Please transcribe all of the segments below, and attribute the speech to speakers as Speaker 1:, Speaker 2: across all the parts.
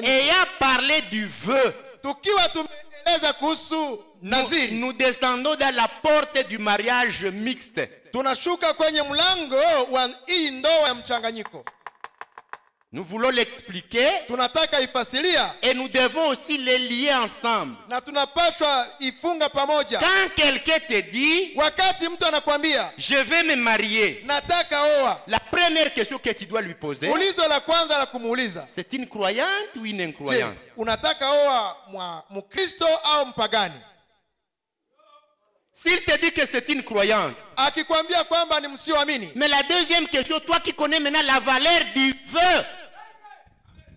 Speaker 1: ayant parlé du vœu,
Speaker 2: tukiwa tumeeleza kuhusu naziri,
Speaker 1: nous descendons dans la porte du mariage mixte.
Speaker 2: tunashuka kwenye mlango wa hii ndoa ya mchanganyiko.
Speaker 1: Nous voulons l'expliquer
Speaker 2: Tunataka ifasilia
Speaker 1: et nous devons aussi les lier ensemble.
Speaker 2: na tunapaswa ifunga pamoja.
Speaker 1: Quand quelqu'un te dit
Speaker 2: Wakati mtu anakuambia
Speaker 1: je vais me marier,
Speaker 2: nataka oa,
Speaker 1: la première question que tu dois lui poser,
Speaker 2: ulizo la kwanza la kumuuliza,
Speaker 1: c'est une croyante ou une
Speaker 2: je,
Speaker 1: incroyante?
Speaker 2: unataka oa mkristo au mpagani?
Speaker 1: S'il te dit que c'est une croyante,
Speaker 2: Akikwambia kwamba ni msioamini,
Speaker 1: mais la deuxième question, toi qui connais maintenant la valeur du vœu,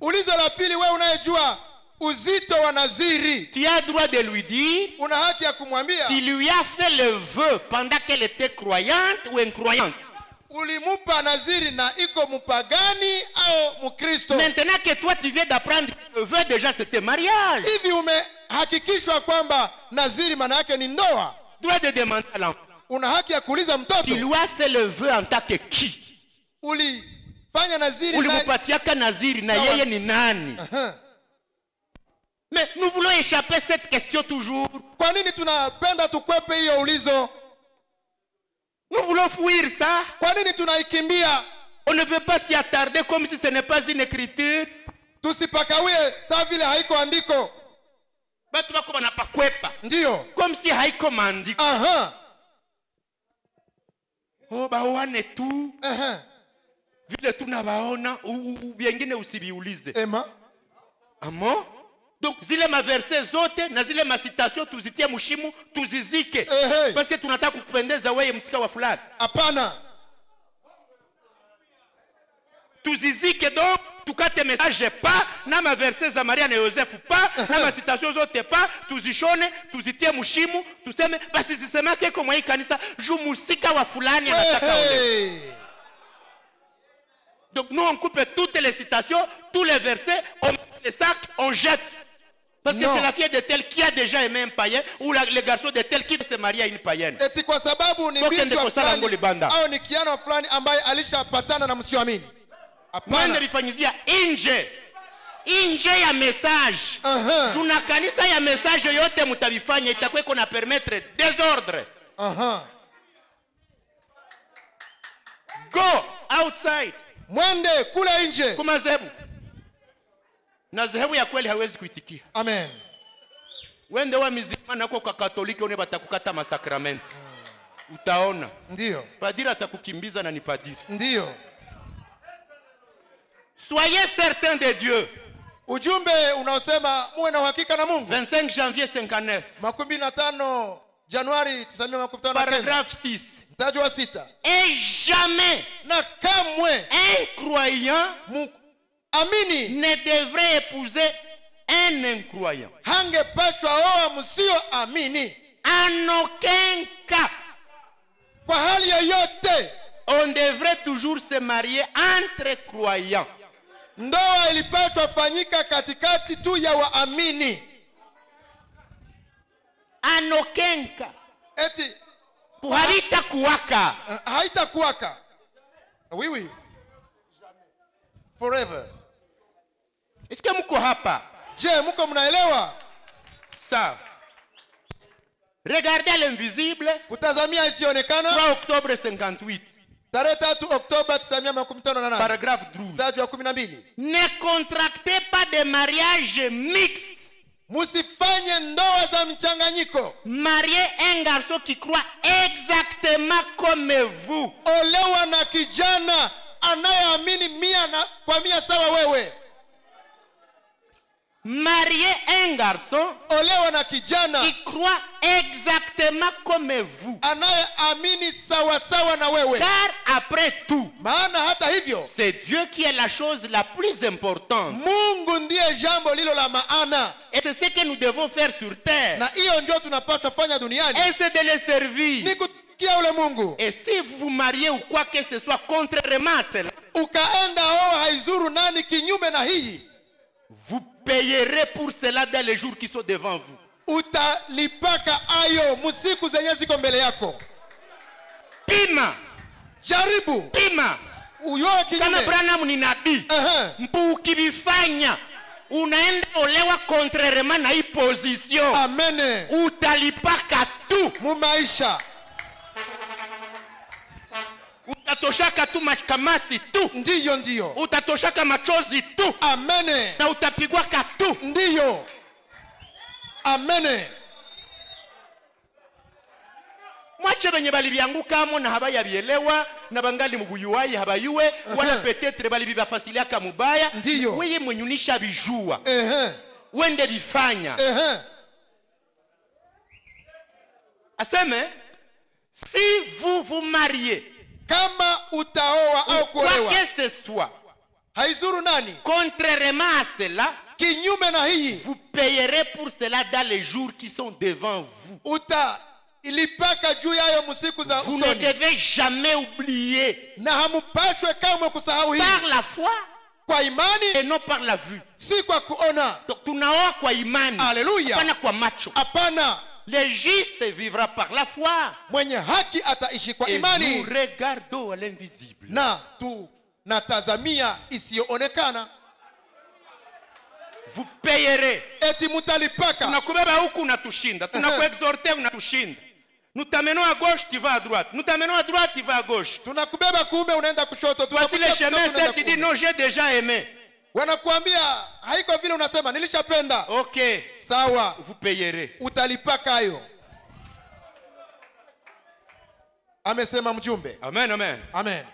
Speaker 2: ulizo la pili, wewe unayejua uzito wa naziri,
Speaker 1: tu as droit de lui dire
Speaker 2: una haki ya kumwambia
Speaker 1: tu lui as fait le vœu pendant qu'elle était croyante ou incroyante.
Speaker 2: ulimupa naziri na iko mpagani au mkristo.
Speaker 1: Maintenant que toi tu viens d'apprendre le vœu, déjà c'était mariage.
Speaker 2: Hivi umehakikishwa kwamba naziri maana yake ni ndoa,
Speaker 1: Droit de demander à l'enfant.
Speaker 2: una haki ya kuuliza mtoto,
Speaker 1: Tu lui as fait le vœu en tant que qui?
Speaker 2: ulifanya naziri na
Speaker 1: Ulimupatiaka naziri na yeye ni nani? Mais nous voulons échapper à cette question toujours.
Speaker 2: Kwa nini tunapenda tukwepe hiyo ulizo?
Speaker 1: Nous voulons fuir ça.
Speaker 2: Kwa nini tunaikimbia?
Speaker 1: On ne veut pas s'y attarder comme si ce n'est pas une écriture.
Speaker 2: Tusipakawie sawa vile haiko andiko.
Speaker 1: Batu bako banapakwepa.
Speaker 2: Ndio.
Speaker 1: Comme si haiko maandiko.
Speaker 2: Aha.
Speaker 1: Oh baone tu.
Speaker 2: Aha.
Speaker 1: Vile tunabaona vingine usibiulize.
Speaker 2: Ema.
Speaker 1: Amo? Donc zile maverse zote na zile masitasio tuzitie mushimu tuzizike. Parce que tunataka kukupendeza wewe msika wa fulani.
Speaker 2: Hapana.
Speaker 1: Tuzizike donc tukate message pas na maverse za Maria na Joseph pas na masitasio zote pas tuzishone tuzitie mushimu tuseme basi zisemake kwa hii kanisa ju musika wa fulani anataka ole. Donc nous on coupe toutes les citations, tous les versets, on met les sacs, on jette. Parce que c'est la fille de tel qui a déjà aimé un païen ou le garçon de tel qui veut se marier à une païenne.
Speaker 2: Eti kwa sababu ni binti wa fulani au ni kiana fulani ambaye alishapatana na msioamini.
Speaker 1: Mwende bifanyizia nje ya message. Tuna kanisa ya message yote mutabifanya itakuwa iko na permettre désordre. Go outside.
Speaker 2: Mwende kule nje.
Speaker 1: Kuma zebu. Na zehebu ya kweli hawezi kuitikia.
Speaker 2: Amen.
Speaker 1: Wende wa mizima nako kwa Katoliki one batakukata masakramenti. Utaona.
Speaker 2: Ndio.
Speaker 1: Padiri atakukimbiza na ni padiri.
Speaker 2: Ndio.
Speaker 1: Soyez certains de Dieu.
Speaker 2: Ujumbe unaosema muwe na uhakika na Mungu.
Speaker 1: 25 janvier 59.
Speaker 2: 25 Januari 1959.
Speaker 1: Paragraphe 6.
Speaker 2: Mtajo wa 6.
Speaker 1: Et jamais
Speaker 2: na kamwe
Speaker 1: un croyant
Speaker 2: amini
Speaker 1: ne devrait épouser un incroyant.
Speaker 2: Hangepashwa oa msio amini.
Speaker 1: En aucun cas.
Speaker 2: Kwa hali yoyote
Speaker 1: on devrait toujours se marier entre croyants.
Speaker 2: Ndoa ilipaswa fanyika katikati tu ya waamini.
Speaker 1: En aucun cas.
Speaker 2: Eti
Speaker 1: haitakuwaka.
Speaker 2: Haitakuwaka. Oui oui. Forever.
Speaker 1: Est-ce que mko hapa?
Speaker 2: Je, mko mnaelewa?
Speaker 1: Sawa. Regardez l'invisible.
Speaker 2: Kutazamia isionekana.
Speaker 1: 3 octobre 58.
Speaker 2: Tarehe 3 Oktoba 1958.
Speaker 1: Paragraphe
Speaker 2: 12.
Speaker 1: Ne contractez pas de mariage mixte.
Speaker 2: Musifanye ndoa za mchanganyiko.
Speaker 1: Mariez un garçon qui croit exactement comme vous.
Speaker 2: Olewa na kijana anayeamini 100% sawa wewe.
Speaker 1: Mariez un garçon
Speaker 2: olewa na kijana
Speaker 1: qui croit exactement comme vous.
Speaker 2: Anayeamini sawa sawa na wewe.
Speaker 1: Car après tout,
Speaker 2: maana hata hivyo,
Speaker 1: c'est Dieu qui est la chose la plus importante.
Speaker 2: Mungu ndiye jambo lilo la maana.
Speaker 1: Et c'est ce que nous devons faire sur terre.
Speaker 2: Na hiyo ndio tunapaswa fanya duniani.
Speaker 1: Et c'est de le servir.
Speaker 2: Ni kutumikia ule Mungu.
Speaker 1: Et si vous vous mariez ou quoi que ce soit contrairement à cela,
Speaker 2: ukaenda oa haizuru nani kinyume na hii,
Speaker 1: vous payerez pour cela dans les jours qui sont devant vous.
Speaker 2: Utalipaka ayo musiku zenye ziko mbele yako.
Speaker 1: Pima.
Speaker 2: Jaribu.
Speaker 1: Pima.
Speaker 2: Uyoe kinyume.
Speaker 1: Kama Branham ni nabii. Mpu ukibifanya unaenda olewa contrairement na hii position.
Speaker 2: Amen.
Speaker 1: Utalipaka tu
Speaker 2: Mumaisha.
Speaker 1: utatoshaka tu makamasi tu.
Speaker 2: Ndiyo.
Speaker 1: Utatoshaka machozi tu.
Speaker 2: Amen.
Speaker 1: Na utapigwaka tu.
Speaker 2: Ndiyo. Amen.
Speaker 1: Mwache benye balibiangukamo na habayabielewa na bangali mubuyuwai habayuwe wala peut-être balibibafasiliaka mubaya.
Speaker 2: Ndiyo.
Speaker 1: Weye mwenyunisha bijua. Wende bifanya. Aseme, si vous vous mariez,
Speaker 2: kama utaoa au
Speaker 1: quoi
Speaker 2: kuolewa,
Speaker 1: que ce soit,
Speaker 2: haizuru nani,
Speaker 1: contrairement à cela,
Speaker 2: kinyume na hii,
Speaker 1: vous payerez pour cela dans les jours qui sont devant vous.
Speaker 2: Ilipaka juu yayo musiku za
Speaker 1: vous ne devez jamais oublier.
Speaker 2: Na hamupashwe kamwe kusahau hii.
Speaker 1: Par la foi,
Speaker 2: kwa imani,
Speaker 1: et non par la vue.
Speaker 2: Si kwa kuona.
Speaker 1: Donc tunaoa kwa imani.
Speaker 2: Haleluya.
Speaker 1: Hapana kwa macho.
Speaker 2: Hapana.
Speaker 1: Le juste vivra par la foi.
Speaker 2: Mwenye haki ataishi kwa imani.
Speaker 1: Et nous regardons à l'invisible.
Speaker 2: Na tunatazamia isiyoonekana.
Speaker 1: Vous payerez.
Speaker 2: Eti mutalipaka.
Speaker 1: Tunakubeba huku unatushinda. Tunakuexhorter unatushinda. Nous t'amenons à gauche, tu vas à droite. Nous t'amenons à droite, tu vas à gauche.
Speaker 2: Tunakubeba kuume unaenda kushoto.
Speaker 1: Voici le chemin, c'est tu dis non, j'ai déjà aimé.
Speaker 2: Wanakuambia haiko vile unasema nilishapenda.
Speaker 1: OK.
Speaker 2: Sawa.
Speaker 1: Vous payerez.
Speaker 2: Utalipaka hayo. Amesema mjumbe.
Speaker 1: Amen, amen.
Speaker 2: Amen.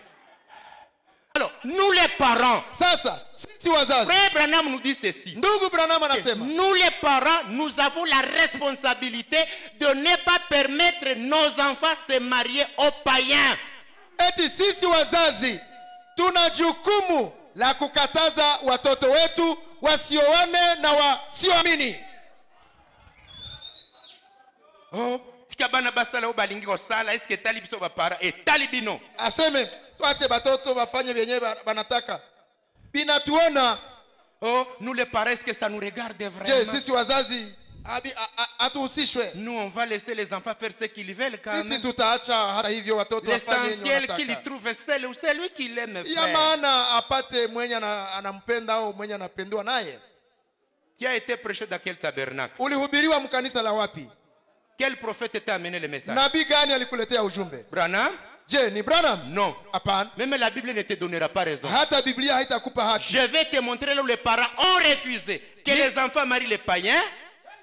Speaker 1: Alors, nous les parents.
Speaker 2: Sasa, sisi wazazi.
Speaker 1: Frère Branham nous dit ceci.
Speaker 2: Ndugu Branham anasema.
Speaker 1: Nous les parents, nous avons la responsabilité de ne pas permettre nos enfants se marier aux païens.
Speaker 2: Eti sisi wazazi tuna jukumu la kukataza watoto wetu wasioane na wasioamini.
Speaker 1: Oh, tikabana basala obalingi osala eske tali biso ba para et tali bino.
Speaker 2: Aseme tuache batoto bafanye vyenyewe banataka. Binatuona.
Speaker 1: Oh, nous les parents, est-ce que ça nous regarde vraiment?
Speaker 2: Je, sisi wazazi atuhusishwe.
Speaker 1: Nous on va laisser les enfants faire ce qu'ils veulent quand même.
Speaker 2: Sisi tutaacha hata hivyo watoto wafanye nini wanataka.
Speaker 1: L'essentiel qu'il trouve celle ou celui qu'il aime faire.
Speaker 2: Ya maana apate mwenye anampenda au mwenye anapendwa naye.
Speaker 1: Qui a été prêché dans quel tabernacle?
Speaker 2: Ulihubiriwa mkanisa la wapi?
Speaker 1: Quel prophète t'a amené le message?
Speaker 2: Nabii gani alikuletea ujumbe?
Speaker 1: Branham?
Speaker 2: Je, ni Branham?
Speaker 1: Non.
Speaker 2: Hapana.
Speaker 1: Même la Bible ne te donnera pas raison.
Speaker 2: Hata Biblia haitakupa haki.
Speaker 1: Je vais te montrer là où les parents ont refusé que les enfants marient les païens.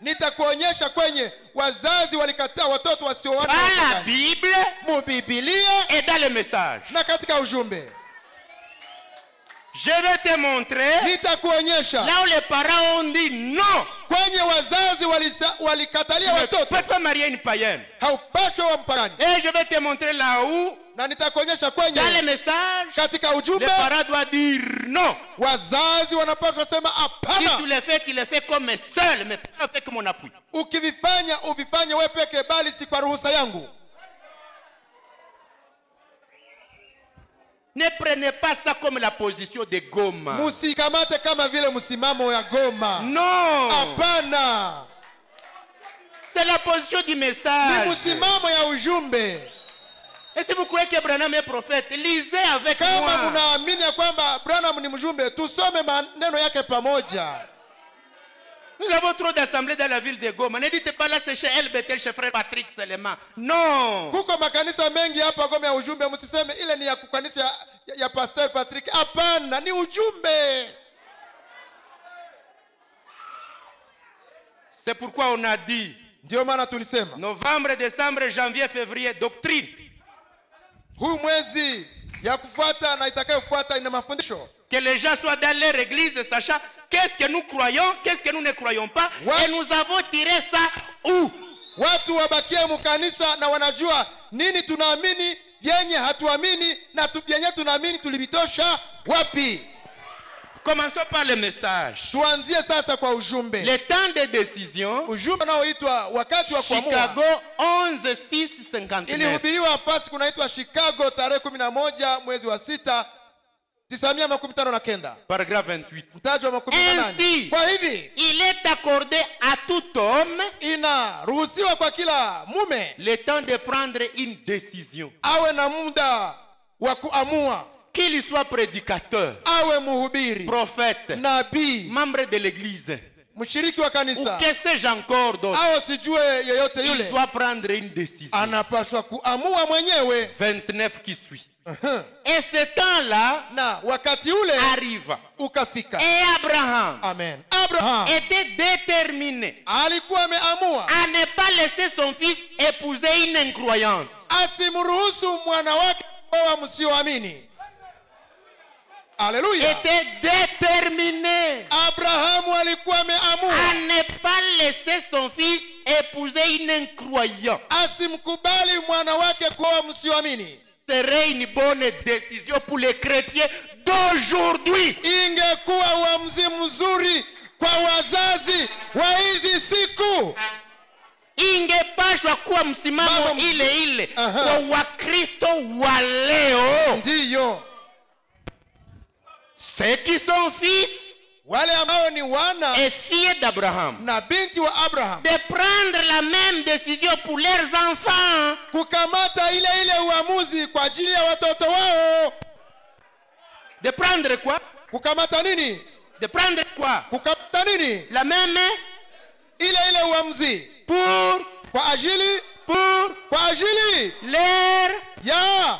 Speaker 2: Nitakuonyesha kwenye wazazi walikataa watoto wasioana.
Speaker 1: Dans la Bible,
Speaker 2: mu Biblia
Speaker 1: et dans le message.
Speaker 2: Na katika ujumbe.
Speaker 1: Je vais te montrer
Speaker 2: nitakuonyesha
Speaker 1: là où les parents ont dit non.
Speaker 2: Kwenye wazazi walikatalia watoto.
Speaker 1: Tu ne peux pas marier une païenne.
Speaker 2: Haupaswi wa mpagani.
Speaker 1: Et je vais te montrer là où
Speaker 2: na nitakuonyesha kwenye
Speaker 1: dans le message
Speaker 2: katika ujumbe
Speaker 1: les parents doivent dire non.
Speaker 2: Wazazi wanapaswa sema hapana.
Speaker 1: Si tu le fais, tu le fais comme seul, mais pas avec mon appui.
Speaker 2: Ukivifanya uvifanye wewe peke bali si kwa ruhusa yangu.
Speaker 1: Ne prenez pas ça comme la position de Goma.
Speaker 2: Musikamate kama vile msimamo ya Goma.
Speaker 1: Non.
Speaker 2: Hapana.
Speaker 1: C'est la position du message.
Speaker 2: Ni msimamo ya ujumbe.
Speaker 1: Et si vous croyez que Branham est prophète, lisez avec moi.
Speaker 2: Kama mnaamini kwamba Branham ni mjumbe, tusome maneno yake pamoja.
Speaker 1: Nous avons trop d'assemblées dans la ville de Goma. Ne dites pas là c'est chez El Bethel, chez frère Patrick seulement. Non.
Speaker 2: Kuko makanisa mengi hapa Goma ya ujumbe, msiseme ile ni ya kukanisa ya Pastor Patrick. Hapana, ni ujumbe.
Speaker 1: C'est pourquoi on a dit
Speaker 2: ndio maana tulisema
Speaker 1: novembre, décembre, janvier, février, doctrine.
Speaker 2: Huu mwezi ya kufuata na itakayofuata ina mafundisho.
Speaker 1: Que les gens soient dans leur église sachant qu'est-ce que nous croyons, qu'est-ce que nous ne croyons pas. Et nous avons tiré ça où?
Speaker 2: Watu wabakie mkanisa na wanajua nini tunaamini, yenye hatuamini na yenye tunaamini tulibitosha wapi.
Speaker 1: Commençons par le message.
Speaker 2: Tuanzie sasa kwa ujumbe.
Speaker 1: Le temps de décision.
Speaker 2: Ujumbe unaoitwa wakati wa kuamua.
Speaker 1: Chicago 11/6/59.
Speaker 2: Ilihubiriwa pasi kunaitwa Chicago tarehe 11 mwezi wa 6 1959.
Speaker 1: Paragraphe 28.
Speaker 2: Mtaji wa 18. Kwa hivi,
Speaker 1: il est accordé à tout homme,
Speaker 2: inaruhusiwa kwa kila mume,
Speaker 1: le temps de prendre une décision.
Speaker 2: Awe na muda wa kuamua.
Speaker 1: qu'il soit prédicateur,
Speaker 2: awe muhubiri,
Speaker 1: prophète,
Speaker 2: nabii,
Speaker 1: membre de l'église,
Speaker 2: mshiriki wa
Speaker 1: ou
Speaker 2: kanisa,
Speaker 1: que sais-je encore d'autre,
Speaker 2: au sijue yeyote
Speaker 1: il
Speaker 2: yule,
Speaker 1: doit prendre une décision.
Speaker 2: anapaswa kuamua mwenyewe.
Speaker 1: 29 qui suit. Et ce temps-là
Speaker 2: Na wakati ule
Speaker 1: arrive.
Speaker 2: ukafika.
Speaker 1: Et Abraham
Speaker 2: Amen. Abraham
Speaker 1: était déterminé
Speaker 2: alikuwa ameamua
Speaker 1: à ne pas laisser son fils épouser une incroyante.
Speaker 2: asimruhusu mwana wake kuoa msioamini. Haleluya.
Speaker 1: Était déterminé
Speaker 2: Abrahamu alikuwa ameamua
Speaker 1: à ne pas laisser son fils épouser une incroyante.
Speaker 2: asimkubali mwana wake kuoa msioamini.
Speaker 1: Serait une bonne décision pour les chrétiens d'aujourd'hui.
Speaker 2: Ingekuwa uamuzi mzuri kwa wazazi wa hizi siku.
Speaker 1: Ingepashwa kuwa msimamo
Speaker 2: Mama
Speaker 1: ile ile
Speaker 2: Aha.
Speaker 1: kwa Wakristo wa leo.
Speaker 2: Ndiyo,
Speaker 1: Ceux qui sont fils
Speaker 2: wale ambao ni wana
Speaker 1: et filles d'Abraham,
Speaker 2: na binti wa Abraham
Speaker 1: de prendre la même décision pour leurs enfants.
Speaker 2: kukamata ile ile uamuzi kwa ajili ya watoto wao.
Speaker 1: De prendre quoi?
Speaker 2: Kukamata nini?
Speaker 1: De prendre quoi?
Speaker 2: Kukamata nini?
Speaker 1: La même
Speaker 2: Ile ile uamuzi
Speaker 1: pour
Speaker 2: kwa ajili
Speaker 1: leurs
Speaker 2: ya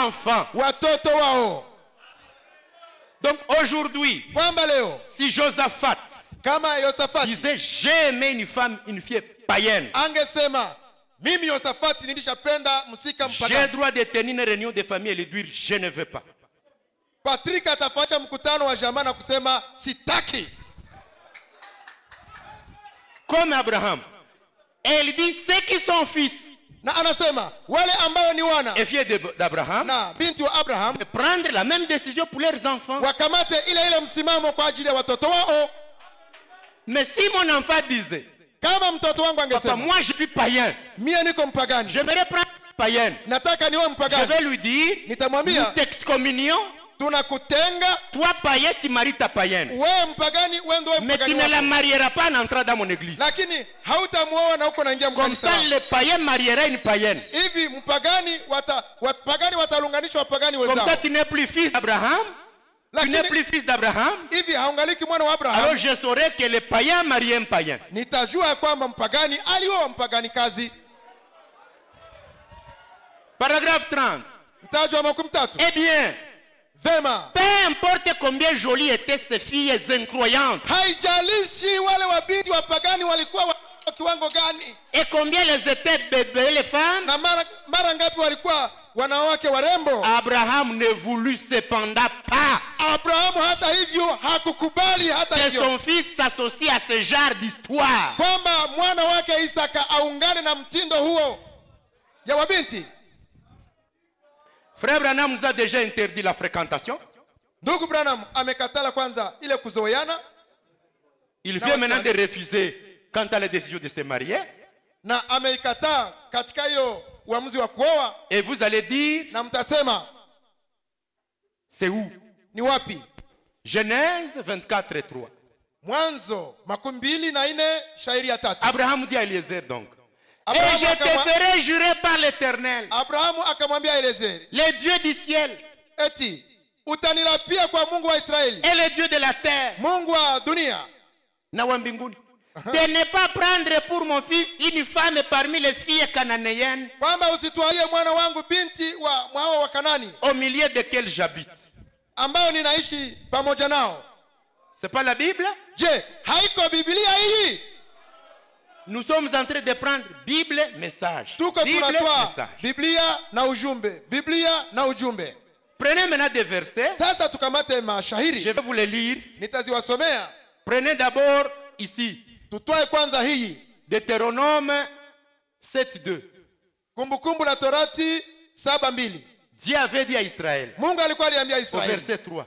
Speaker 1: enfants.
Speaker 2: watoto wao.
Speaker 1: Donc aujourd'hui,
Speaker 2: Kwamba leo
Speaker 1: si Josaphat
Speaker 2: kama Yosafati
Speaker 1: disait j'ai aimé une fille païenne,
Speaker 2: angesema mimi Yosafati nilishapenda msika
Speaker 1: j'ai
Speaker 2: mpagani,
Speaker 1: droit de tenir une réunion de famille et lui dire je ne veux pas.
Speaker 2: Patrick atafanya mkutano wa jamaa na kusema sitaki.
Speaker 1: Comme Abraham. Et il dit ceux qui sont fils
Speaker 2: Na anasema wale ambao ni wana
Speaker 1: et filles d'Abraham
Speaker 2: na binti wa Abraham
Speaker 1: de prendre la même décision pour leurs enfants.
Speaker 2: wakamate ile ile msimamo kwa ajili ya watoto wao.
Speaker 1: Mais si mon enfant disait
Speaker 2: Kama mtoto wangu
Speaker 1: papa,
Speaker 2: angesema
Speaker 1: moi je suis païen,
Speaker 2: mie niko mpagani,
Speaker 1: j'aimerais prendre païenne,
Speaker 2: nataka niwe
Speaker 1: je
Speaker 2: mpagani,
Speaker 1: vais lui dire nous
Speaker 2: nitamwambia
Speaker 1: t'excommunions,
Speaker 2: tunakutenga
Speaker 1: toi païen tu maries ta païenne,
Speaker 2: wewe mpagani, wewe ndio
Speaker 1: mais tu
Speaker 2: mpagani
Speaker 1: ne la
Speaker 2: wako.
Speaker 1: marieras pas en entrant dans mon église.
Speaker 2: Lakini hautamuoa na huko naingia
Speaker 1: Comme
Speaker 2: mkanisa
Speaker 1: ça
Speaker 2: wako.
Speaker 1: le païen mariera une païenne.
Speaker 2: Hivi mpagani wapagani watalunganishwa wapagani
Speaker 1: Comme
Speaker 2: wenzao.
Speaker 1: ça tu n'es plus fils d'Abraham, tu n'es
Speaker 2: Lakini
Speaker 1: plus fils d'Abraham,
Speaker 2: hivi haungaliki mwana wa
Speaker 1: alors
Speaker 2: Abraham.
Speaker 1: je saurais que le païen marie un païen.
Speaker 2: Nitajua kwamba mpagani alioa mpagani kazi.
Speaker 1: Paragraphe 30.
Speaker 2: Mtajwa makumi tatu.
Speaker 1: Eh bien,
Speaker 2: Vema,
Speaker 1: peu importe combien jolies étaient ces filles incroyantes
Speaker 2: haijalishi wale wabinti wapagani walikuwa wa kiwango gani
Speaker 1: et combien les étaient bébés les femmes,
Speaker 2: na mara ngapi walikuwa wanawake warembo.
Speaker 1: Abraham ne voulut cependant pas
Speaker 2: Abrahamu hata hivyo hakukubali hata
Speaker 1: que
Speaker 2: hivyo
Speaker 1: son fils s'associe à ce genre d'histoire.
Speaker 2: kwamba mwana wake Isaka aungane na mtindo huo ya wabinti.
Speaker 1: Frère Branham nous a déjà interdit la fréquentation.
Speaker 2: Ndugu Branham amekatala kwanza ile kuzoeana,
Speaker 1: Il vient maintenant de refuser quant à la décision de se marier.
Speaker 2: na ameikataa katika hiyo uamuzi wa kuoa.
Speaker 1: Et vous allez dire,
Speaker 2: Na mtasema
Speaker 1: c'est où?
Speaker 2: ni wapi?
Speaker 1: Genèse 24:3.
Speaker 2: Mwanzo 24 shairi ya 3.
Speaker 1: Abraham dit à Eliezer donc, et
Speaker 2: Abraham
Speaker 1: je te ferai jurer par l'Éternel,
Speaker 2: Abrahamu akamwambia Elezeri,
Speaker 1: le Dieu du ciel
Speaker 2: eti utanilapia kwa Mungu wa Israeli,
Speaker 1: et le Dieu de la terre,
Speaker 2: Mungu wa dunia,
Speaker 1: na wa mbinguni, de ne pas prendre pour mon fils une femme parmi les filles cananéennes
Speaker 2: kwamba usitwalie mwana wangu binti wa mwao wa Kanani
Speaker 1: au milieu desquels j'habite.
Speaker 2: ambao ninaishi pamoja nao.
Speaker 1: C'est pas la Bible?
Speaker 2: Je, haiko Biblia hii?
Speaker 1: Nous sommes en train de prendre Bible, message.
Speaker 2: Tuko
Speaker 1: Bible,
Speaker 2: tunatoa
Speaker 1: message.
Speaker 2: Biblia na ujumbe, Biblia na ujumbe.
Speaker 1: Prenez maintenant des versets.
Speaker 2: Sasa tukamate
Speaker 1: Je
Speaker 2: mashahiri,
Speaker 1: vais vous les lire.
Speaker 2: nitaziwasomea.
Speaker 1: Prenez d'abord ici,
Speaker 2: Tutwae kwanza hii
Speaker 1: Deutéronome 7:2.
Speaker 2: Kumbukumbu la Torati 7:2.
Speaker 1: Dieu avait dit à Israël,
Speaker 2: Mungu alikuwa aliambia
Speaker 1: au
Speaker 2: Israeli,
Speaker 1: verset 3,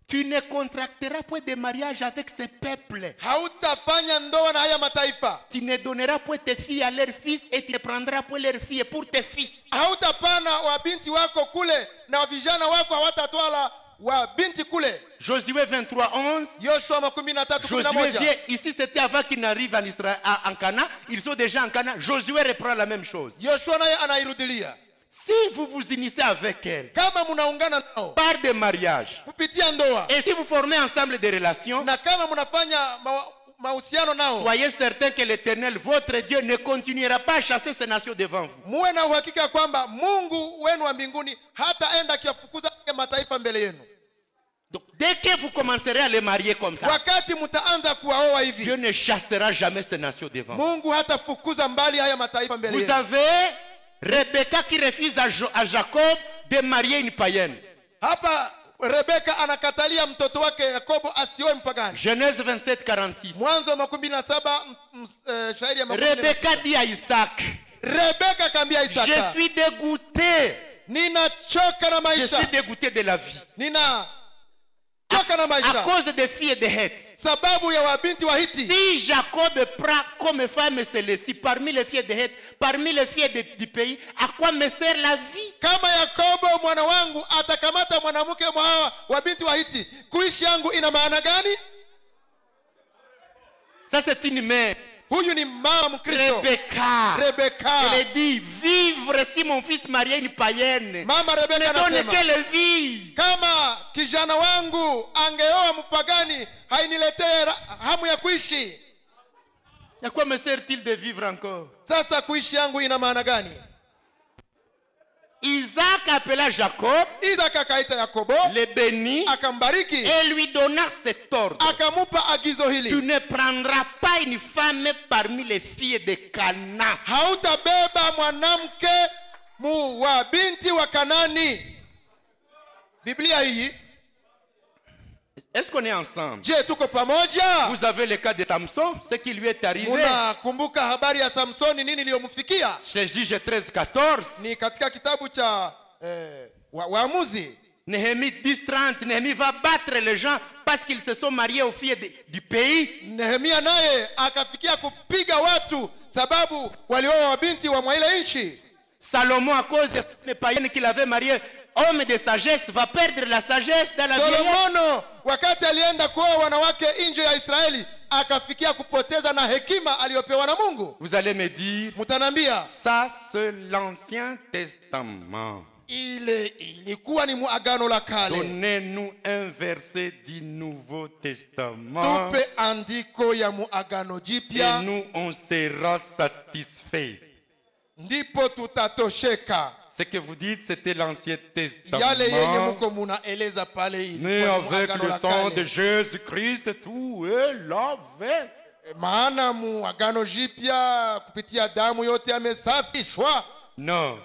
Speaker 1: tu ne contracteras point de mariage avec ces peuples.
Speaker 2: hautafanya ndoa na haya mataifa,
Speaker 1: Tu ne donneras point tes filles à leurs fils et tu ne prendras point leurs filles pour tes fils.
Speaker 2: hautapana wabinti wako kule na vijana wako hawatatwala wabinti kule.
Speaker 1: Josué 23:11.
Speaker 2: Yoshua
Speaker 1: Josué
Speaker 2: 13:11.
Speaker 1: vient, ici c'était avant qu'ils n'arrivent en Israël, en Canaan. Ils sont déjà en Canaan. Josué reprend la même chose.
Speaker 2: Yoshua naye anairudilia,
Speaker 1: Si vous vous unissez avec elle
Speaker 2: kama mnaungana nao
Speaker 1: par des mariages,
Speaker 2: kupitia ndoa,
Speaker 1: et si vous formez ensemble des relations,
Speaker 2: na kama mnafanya mahusiano nao,
Speaker 1: soyez certain que l'Éternel, votre Dieu, ne continuera pas à chasser ces nations devant vous.
Speaker 2: muwe na uhakika kwamba Mungu wenu wa mbinguni hataenda akiyafukuza mataifa mbele yenu.
Speaker 1: Donc, dès que vous commencerez à les marier comme ça,
Speaker 2: Wakati mtaanza kuwaoa
Speaker 1: Dieu
Speaker 2: hivi,
Speaker 1: ne chassera jamais ces nations devant vous.
Speaker 2: Mungu hatafukuza mbali haya mataifa mbele
Speaker 1: Vous
Speaker 2: yenu.
Speaker 1: avez Rebecca qui refuse à Jacob de marier une païenne.
Speaker 2: Hapa Rebeka anakatalia mtoto wake Yakobo asioe mpagani.
Speaker 1: Genèse 27, 46.
Speaker 2: Mwanzo 27 shairi ya 26.
Speaker 1: Rebecca dit à Isaac,
Speaker 2: Rebeka akamwambia
Speaker 1: je
Speaker 2: Isaka,
Speaker 1: suis dégoûté.
Speaker 2: ninachoka na
Speaker 1: Je
Speaker 2: maisha.
Speaker 1: suis dégoûté de la vie.
Speaker 2: Ninachoka na
Speaker 1: À
Speaker 2: maisha
Speaker 1: cause des filles de Heth.
Speaker 2: sababu ya wabinti wa Hiti.
Speaker 1: Si Jacob prend comme femme celle-ci parmi les filles de Heth, parmi les filles du pays, à quoi me sert la vie?
Speaker 2: Kama Yakobo mwana wangu atakamata mwanamke mwa wabinti wa Hiti, kuishi yangu ina maana gani?
Speaker 1: Ça c'est une mère.
Speaker 2: Huyu ni mama Mkristo. Rebeka.
Speaker 1: Elle dit, vivre si mon fils mariait une païenne.
Speaker 2: Mama Rebeka
Speaker 1: Ne donne
Speaker 2: anasema,
Speaker 1: qu'elle vie.
Speaker 2: kama kijana wangu angeoa mpagani hainiletee hamu ya kuishi.
Speaker 1: À quoi me sert-il de vivre encore?
Speaker 2: Sasa kuishi yangu ina maana gani?
Speaker 1: Isaac appela Jacob,
Speaker 2: Isaka akaita Yakobo,
Speaker 1: le bénit
Speaker 2: akambariki,
Speaker 1: et lui donna cet ordre.
Speaker 2: akamupa agizo
Speaker 1: Tu
Speaker 2: hili:
Speaker 1: ne prendras pas une femme parmi les filles de Canaan.
Speaker 2: hautabeba mwanamke wa binti wa Kanani. Biblia hii,
Speaker 1: Est-ce qu'on est ensemble?
Speaker 2: je tuko pamoja?
Speaker 1: Vous avez le cas de Samson, ce qui lui est arrivé.
Speaker 2: Munakumbuka habari ya Samsoni, nini iliyomfikia?
Speaker 1: Chez Juge 13, 14.
Speaker 2: Ni katika kitabu cha Waamuzi.
Speaker 1: Néhémie 10, 30. Néhémie va battre les gens parce qu'ils se sont mariés aux filles du pays.
Speaker 2: Nehemia naye akafikia kupiga watu sababu walioa wabinti wa ile nchi.
Speaker 1: Salomon, à cause des païennes qu'il avait mariées, homme de sagesse, va perdre la sagesse dans la vieillesse.
Speaker 2: Solomono wakati alienda kuoa wanawake nje ya Israeli akafikia kupoteza na hekima aliyopewa na Mungu.
Speaker 1: Vous allez me dire,
Speaker 2: Mtanambia,
Speaker 1: ça c'est l'Ancien Testament.
Speaker 2: ile ilikuwa ni muagano la kale.
Speaker 1: Donnez-nous un verset du Nouveau Testament.
Speaker 2: Tupe andiko ya muagano
Speaker 1: Et
Speaker 2: jipya,
Speaker 1: nous on sera satisfaits.
Speaker 2: ndipo tutatosheka.
Speaker 1: Ce que vous dites, c'était l'Ancien
Speaker 2: Yale yenye
Speaker 1: Testament.
Speaker 2: muko munaeleza pale
Speaker 1: Mais
Speaker 2: ilikuwa ni
Speaker 1: avec
Speaker 2: muagano
Speaker 1: le
Speaker 2: la
Speaker 1: sang de
Speaker 2: kale.
Speaker 1: Jésus-Christ, tout est lavé.
Speaker 2: Maana muagano jipya kupitia damu yote yamesafishwa.
Speaker 1: Non.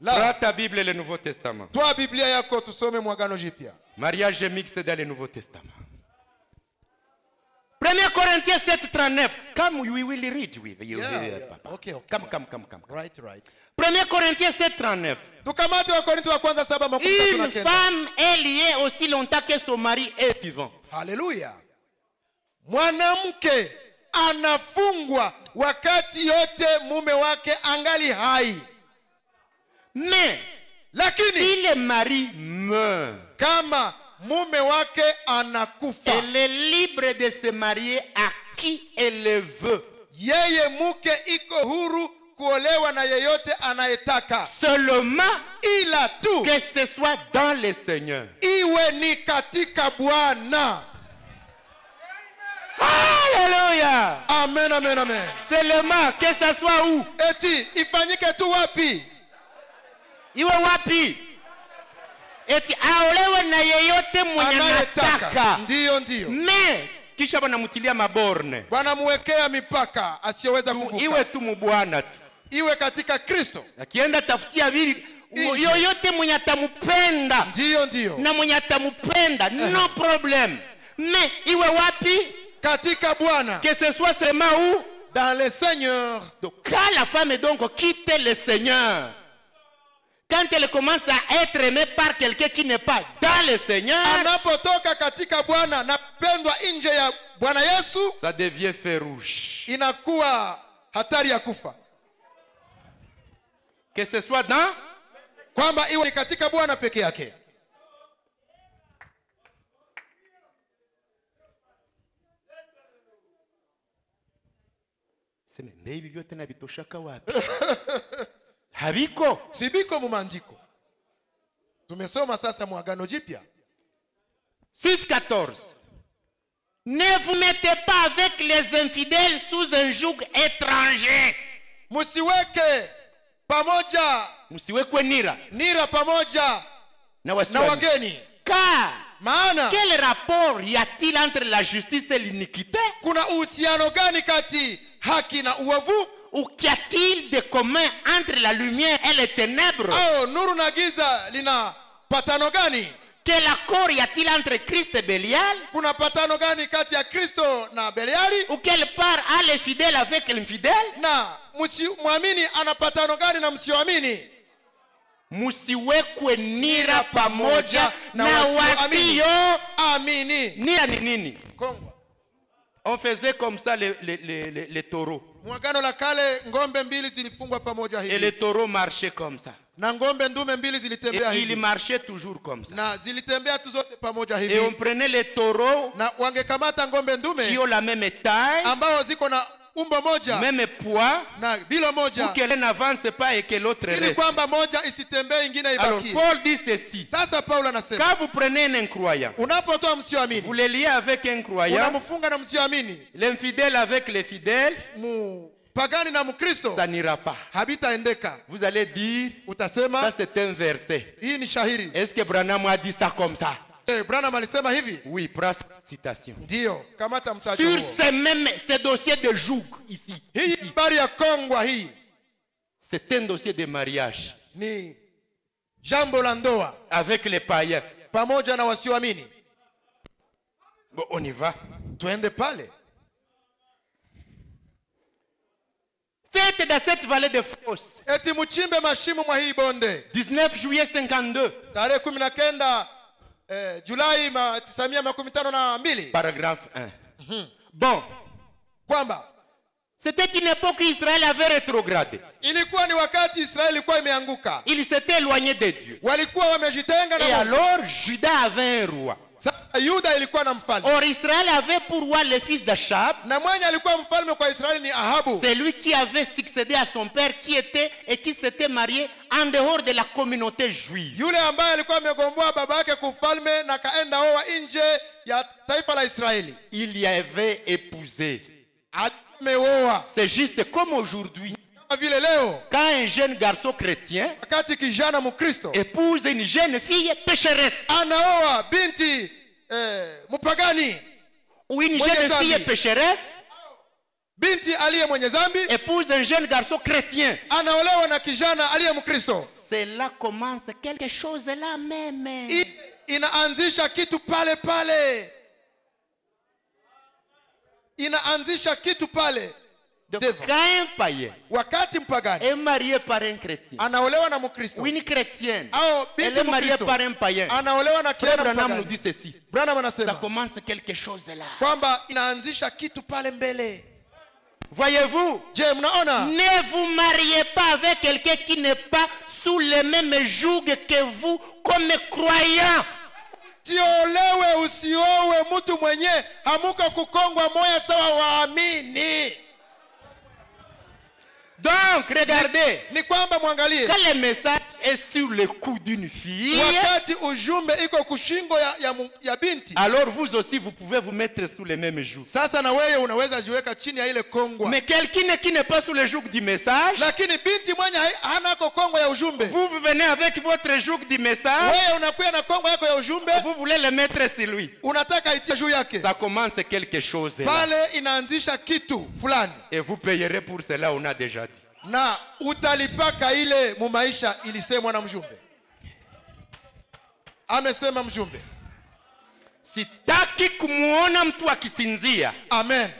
Speaker 2: La,
Speaker 1: Prends ta Bible et le Nouveau Testament.
Speaker 2: toa Biblia yako tusome muagano jipya.
Speaker 1: Mariage mixte dans le Nouveau Testament. 1 Corinthiens 7, 39. Come, we will read. Papa.
Speaker 2: Okay.
Speaker 1: Come.
Speaker 2: Right.
Speaker 1: 1 Corinthiens 7, 39.
Speaker 2: Tukamate wa Korinto wa kwanza 7:39.
Speaker 1: Une femme est liée aussi longtemps que son mari est vivant.
Speaker 2: Haleluya. Mwanamke anafungwa wakati yote mume wake angali hai.
Speaker 1: Mais
Speaker 2: Lakini
Speaker 1: si le mari meurt,
Speaker 2: kama mume wake anakufa,
Speaker 1: elle est libre de se marier à qui elle veut.
Speaker 2: yeye mke iko huru kuolewa na yeyote anayetaka,
Speaker 1: Seulement
Speaker 2: ila tu
Speaker 1: que ce soit dans le Seigneur.
Speaker 2: iwe ni katika Bwana.
Speaker 1: Alléluia.
Speaker 2: Amen, amen, amen.
Speaker 1: Seulement que ce soit où?
Speaker 2: Eti ifanyike tu wapi?
Speaker 1: Iwe wapi? Eti aolewe na yeyote mwenye anataka.
Speaker 2: Ndiyo.
Speaker 1: Mais kisha wanamutilia maborne.
Speaker 2: Wanamuwekea mipaka asiyoweza kuvuka.
Speaker 1: Iwe tu mubwana tu.
Speaker 2: Iwe katika Kristo.
Speaker 1: Akienda tafutia bibi
Speaker 2: Nje.
Speaker 1: yoyote mwenye atamupenda.
Speaker 2: Ndiyo.
Speaker 1: Na mwenye atamupenda, no problem. Mais iwe wapi?
Speaker 2: Katika Bwana.
Speaker 1: Que ce soit seulement où?
Speaker 2: Dans le Seigneur.
Speaker 1: Donc quand la femme donc quitte le Seigneur, quand elle commence à être aimée par quelqu'un qui n'est pas dans le Seigneur,
Speaker 2: Anapotoka katika Bwana na kupendwa nje ya Bwana Yesu,
Speaker 1: ça devient feu rouge.
Speaker 2: inakuwa hatari ya kufa.
Speaker 1: Que ce soit dans,
Speaker 2: Kwamba iwe ni katika Bwana peke yake.
Speaker 1: sema hivi vyote na vitoshaka wapi? Habiko.
Speaker 2: sibiko mu maandiko. Tumesoma sasa mu Agano Jipya
Speaker 1: 6:14. Ne vous mettez pas avec les infidèles sous un joug étranger.
Speaker 2: musiweke pamoja
Speaker 1: Msiwekwe nira
Speaker 2: pamoja
Speaker 1: na
Speaker 2: na wageni.
Speaker 1: Car
Speaker 2: Maana
Speaker 1: quel rapport y a-t-il entre la justice et l'iniquité?
Speaker 2: kuna uhusiano gani kati haki na uovu?
Speaker 1: Ou qu'y a-t-il de commun entre la lumière et les ténèbres?
Speaker 2: Au nuru na giza lina patano gani?
Speaker 1: Quel accord y a-t-il entre Christ et Bélial?
Speaker 2: Kuna patano gani kati ya Kristo na Beliali?
Speaker 1: Ou quelle part a les fidèles avec l'infidèle?
Speaker 2: Na muamini ana patano gani na msioamini?
Speaker 1: Musiwekwe nira pamoja na
Speaker 2: wasioamini.
Speaker 1: wasio.
Speaker 2: Amini.
Speaker 1: Nira ni nini?
Speaker 2: Kongwa.
Speaker 1: On faisait comme ça les taureaux.
Speaker 2: Mwagano la kale ngombe mbili zilifungwa pamoja
Speaker 1: Et
Speaker 2: hivi.
Speaker 1: les taureaux marchaient comme ça.
Speaker 2: Na ngombe ndume mbili
Speaker 1: Et
Speaker 2: zilitembea
Speaker 1: ils
Speaker 2: hivi.
Speaker 1: marchaient toujours comme ça.
Speaker 2: Na zilitembea tu zote pamoja
Speaker 1: Et on
Speaker 2: hivi.
Speaker 1: prenait les taureaux
Speaker 2: Na wangekamata ngombe
Speaker 1: qui
Speaker 2: ndume
Speaker 1: ont la même taille,
Speaker 2: ambao ziko na umbo moja
Speaker 1: même poids,
Speaker 2: na bilo moja,
Speaker 1: pour que l'un n'avance pas et que l'autre
Speaker 2: ili
Speaker 1: reste.
Speaker 2: kwamba moja isitembee ingine
Speaker 1: Alors
Speaker 2: ibaki.
Speaker 1: Paul dit ceci.
Speaker 2: Sasa Paulo anasema
Speaker 1: Quand vous prenez un incroyant,
Speaker 2: unapotoa
Speaker 1: vous
Speaker 2: msioamini
Speaker 1: le liez avec un croyant,
Speaker 2: unamfunga na msioamini,
Speaker 1: l'infidèle avec les fidèles,
Speaker 2: pagani na Mkristo,
Speaker 1: ça n'ira pas.
Speaker 2: habitaendeka.
Speaker 1: Vous allez dire, ça
Speaker 2: Utasema
Speaker 1: c'est un verset.
Speaker 2: hii ni shahiri.
Speaker 1: Est-ce que Branham a dit ça comme ça?
Speaker 2: Branham alisema hivi?
Speaker 1: Oui, prends citation.
Speaker 2: Ndio, kamata mtajo
Speaker 1: Sur
Speaker 2: huo.
Speaker 1: ce dossier de joug ici,
Speaker 2: Hii habari ya kongwa hii
Speaker 1: c'est un dossier de mariage
Speaker 2: ni jambo la ndoa
Speaker 1: avec les païens.
Speaker 2: pamoja na wasioamini.
Speaker 1: Bon, on y va.
Speaker 2: Tuende pale.
Speaker 1: Faites dans cette vallée de fosse.
Speaker 2: Eti mchimbe mashimo mwa hii bonde.
Speaker 1: 19 juillet 52,
Speaker 2: Tarehe 19 Julai 1952.
Speaker 1: paragraphe 1. Bon,
Speaker 2: Kwamba
Speaker 1: c'était une époque où Israël avait rétrogradé.
Speaker 2: ilikuwa ni wakati Israeli ilikuwa imeanguka.
Speaker 1: Il s'était éloigné de Dieu.
Speaker 2: Walikuwa wamejitenga
Speaker 1: Et
Speaker 2: na Mungu.
Speaker 1: alors, Juda avait un roi.
Speaker 2: Sasa Yuda ilikuwa na mfalme.
Speaker 1: Or, Israël avait pour roi le fils d'Achab,
Speaker 2: Na mwenye alikuwa mfalme kwa Israeli ni Ahabu.
Speaker 1: celui qui avait succédé à son père qui était et qui s'était marié en dehors de la communauté juive.
Speaker 2: Yule ambaye alikuwa amegomboa baba yake kufalme na kaenda oa nje ya taifa la Israeli.
Speaker 1: Il y avait épousé.
Speaker 2: Ameoa.
Speaker 1: C'est juste comme aujourd'hui.
Speaker 2: Kama vile leo
Speaker 1: Quand un jeune garçon chrétien
Speaker 2: wakati kijana Mkristo
Speaker 1: épouse une jeune fille pécheresse,
Speaker 2: anaoa binti mpagani,
Speaker 1: ou une
Speaker 2: Mwenye
Speaker 1: jeune
Speaker 2: dhambi.
Speaker 1: fille pécheresse
Speaker 2: binti aliye mwenye dhambi
Speaker 1: épouse un jeune garçon chrétien,
Speaker 2: anaolewa na kijana aliye Mkristo.
Speaker 1: cela commence quelque chose là même.
Speaker 2: Inaanzisha kitu pale pale, inaanzisha kitu pale.
Speaker 1: Donc,
Speaker 2: Devant.
Speaker 1: quand un païen
Speaker 2: Wakati mpagani
Speaker 1: est marié par un chrétien,
Speaker 2: anaolewa na Mkristo
Speaker 1: ou une chrétienne,
Speaker 2: au
Speaker 1: elle
Speaker 2: binti
Speaker 1: est mariée
Speaker 2: Mkristo
Speaker 1: par un païen,
Speaker 2: anaolewa na
Speaker 1: Frère
Speaker 2: kijana
Speaker 1: Branham nous
Speaker 2: mpagani,
Speaker 1: dit ceci.
Speaker 2: Branham
Speaker 1: Ça
Speaker 2: anasema
Speaker 1: commence quelque chose là.
Speaker 2: kwamba inaanzisha kitu pale mbele.
Speaker 1: Voyez-vous,
Speaker 2: Je, mnaona?
Speaker 1: ne vous mariez pas avec quelqu'un qui n'est pas sous le même joug que vous comme croyant.
Speaker 2: Siolewe, usiowe mtu mwenye hamuka kukongwa moya sawa waamini.
Speaker 1: Donc, regardez,
Speaker 2: Ni kwamba mwangalie
Speaker 1: quand le message est sur le cou d'une fille,
Speaker 2: wakati ujumbe iko kushingo ya binti,
Speaker 1: alors vous aussi, vous pouvez vous mettre sous le même joug.
Speaker 2: sasa na wewe unaweza jiweka chini ya ile kongwa.
Speaker 1: Mais quelqu'un qui n'est pas sous le joug du message,
Speaker 2: Lakini binti mwenye hana kongwa ya ujumbe,
Speaker 1: vous venez avec votre joug du message,
Speaker 2: wewe unakuya na kongwa yako ya ujumbe,
Speaker 1: vous voulez le mettre sur lui.
Speaker 2: unataka itie juu yake.
Speaker 1: Ça commence quelque chose là.
Speaker 2: Pale inaanzisha kitu fulani
Speaker 1: Et vous payerez pour cela, on a déjà dit.
Speaker 2: na utalipaka ile mu maisha ilisemwa na mjumbe. Amesema mjumbe.
Speaker 1: Sitaki kumuona mtu akisinzia.
Speaker 2: Amen.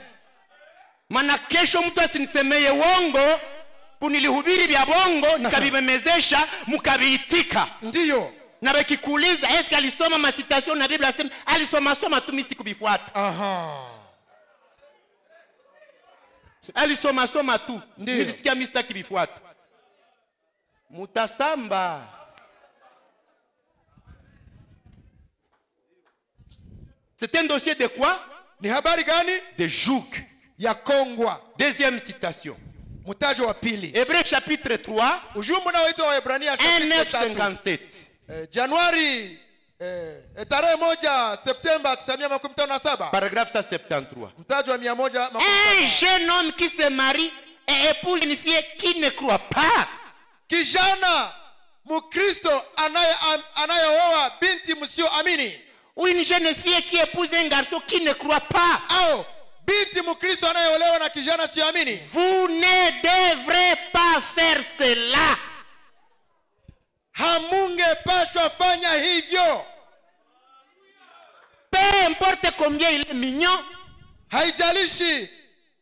Speaker 1: Maana kesho mtu asinisemeye wongo, kunilihubiri vya bongo, nikavimemezesha, mukaviitika.
Speaker 2: Ndiyo.
Speaker 1: Na wakikuuliza, eske alisoma masitasyon na Biblia, asema, alisoma tu mimi sikubifuata.
Speaker 2: Aha.
Speaker 1: Alisoma tu.
Speaker 2: Ndiyo.
Speaker 1: Nilisikia mimi sitaki bifuata. Mutasamba. C'est un dossier de quoi?
Speaker 2: Ni habari gani?
Speaker 1: De joug.
Speaker 2: Ya kongwa.
Speaker 1: Deuxième citation.
Speaker 2: mtajo wa pili.
Speaker 1: Hébreux chapitre 3,
Speaker 2: Ujumbe unaoitwa Waebrania chapitre 3.
Speaker 1: 9:57.
Speaker 2: Januari tarehe 1 Septemba 1957.
Speaker 1: Paragraphe 173.
Speaker 2: Mtajo wa
Speaker 1: Un
Speaker 2: 157.
Speaker 1: jeune homme qui se marie et épouse une fille qui ne croit pas.
Speaker 2: Kijana Mkristo anayeoa binti msioamini,
Speaker 1: Ou une jeune fille qui épouse un garçon qui ne croit pas.
Speaker 2: au binti Mkristo anayeolewa na kijana sioamini.
Speaker 1: Vous ne devrez pas faire cela.
Speaker 2: Hamungepaswa fanya hivyo.
Speaker 1: Peu importe combien il est mignon,
Speaker 2: Haijalishi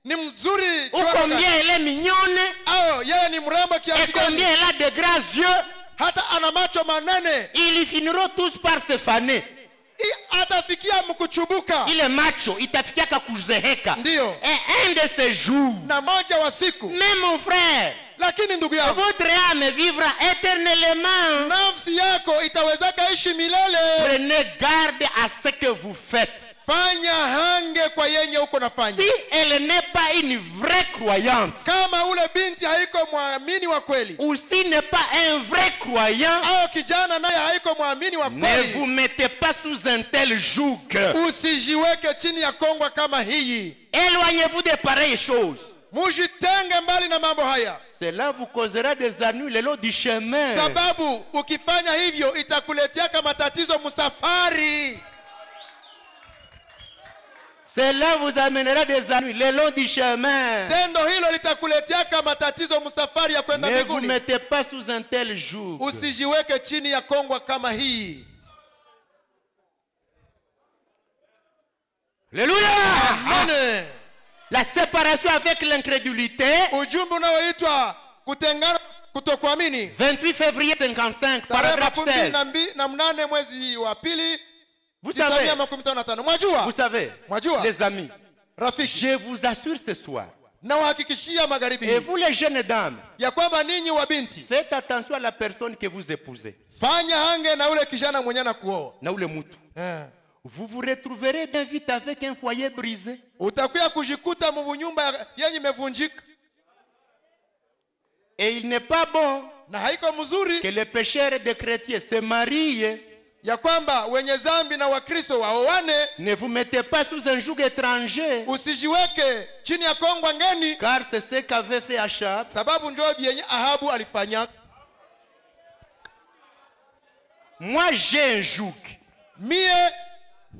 Speaker 2: ni mzuri
Speaker 1: ou combien elle est mignonne,
Speaker 2: au yeye ni mrembo
Speaker 1: et
Speaker 2: kiasi
Speaker 1: combien
Speaker 2: gani,
Speaker 1: elle a de grands yeux,
Speaker 2: hata ana macho manene,
Speaker 1: ils finiront tous par se faner.
Speaker 2: atafikia mkuchubuka.
Speaker 1: Il est macho, itafikia kuzeheka.
Speaker 2: Ndiyo.
Speaker 1: Et un de ces jours,
Speaker 2: Na moja wa siku.
Speaker 1: mais mon frère,
Speaker 2: Lakini ndugu yangu,
Speaker 1: votre âme vivra éternellement.
Speaker 2: nafsi yako itawezaka ishi milele.
Speaker 1: Prenez garde à ce que vous faites.
Speaker 2: Fanya hange kwa yenye uko nafanya.
Speaker 1: Si elle n'est pas une vraie croyante,
Speaker 2: Kama ule binti haiko mwamini wa kweli,
Speaker 1: ou s'il n'est pas un vrai croyant,
Speaker 2: au kijana naye haiko mwamini wa
Speaker 1: ne
Speaker 2: kweli,
Speaker 1: vous mettez pas sous un tel joug.
Speaker 2: usijiweke chini ya kongwa kama hii.
Speaker 1: Éloignez-vous de pareilles choses.
Speaker 2: Mujitenge mbali na mambo haya.
Speaker 1: Cela vous causera des ennuis le long du chemin.
Speaker 2: Sababu ukifanya hivyo itakuletea kama matatizo msafari.
Speaker 1: Cela vous amènera des ennuis le long du chemin.
Speaker 2: Tendo hilo litakuletea kama matatizo msafari ya kwenda
Speaker 1: Ne vous
Speaker 2: mbinguni.
Speaker 1: mettez pas sous un tel joug.
Speaker 2: Usijiweke chini ya kongwa kama hii.
Speaker 1: Alléluia.
Speaker 2: Amen.
Speaker 1: La séparation avec l'incrédulité.
Speaker 2: Ujumbe unaoitwa kutengana kutokuamini.
Speaker 1: 28 février 55,
Speaker 2: Tarehe
Speaker 1: paragraphe 16.
Speaker 2: 28 mwezi wa pili
Speaker 1: Vous savez,
Speaker 2: 1955. Mwajua?
Speaker 1: vous savez,
Speaker 2: Mwajua?
Speaker 1: les amis,
Speaker 2: Rafiki,
Speaker 1: je vous assure ce soir,
Speaker 2: na wahakikishia magharibi
Speaker 1: et
Speaker 2: hii
Speaker 1: vous les jeunes dames,
Speaker 2: ya kwamba ninyi wa binti,
Speaker 1: faites attention à la personne que vous épousez.
Speaker 2: fanya hange na ule kijana mwenye na kuoa.
Speaker 1: Na ule mutu.
Speaker 2: Eh.
Speaker 1: Vous vous retrouverez bien vite avec un foyer brisé.
Speaker 2: Utakuya kujikuta mu nyumba yenye imevunjika.
Speaker 1: Et il n'est pas bon
Speaker 2: Na haiko mzuri
Speaker 1: que les pécheurs des chrétiens se marient.
Speaker 2: ya kwamba wenye zambi na Wakristo waoane.
Speaker 1: Ne vous mettez pas sous un joug étranger.
Speaker 2: Usijiweke chini ya kongwa ngeni,
Speaker 1: Car c'est ce qu'avait fait Achab.
Speaker 2: sababu ndio yenye Ahabu alifanya.
Speaker 1: Moi j'ai un joug.
Speaker 2: Mie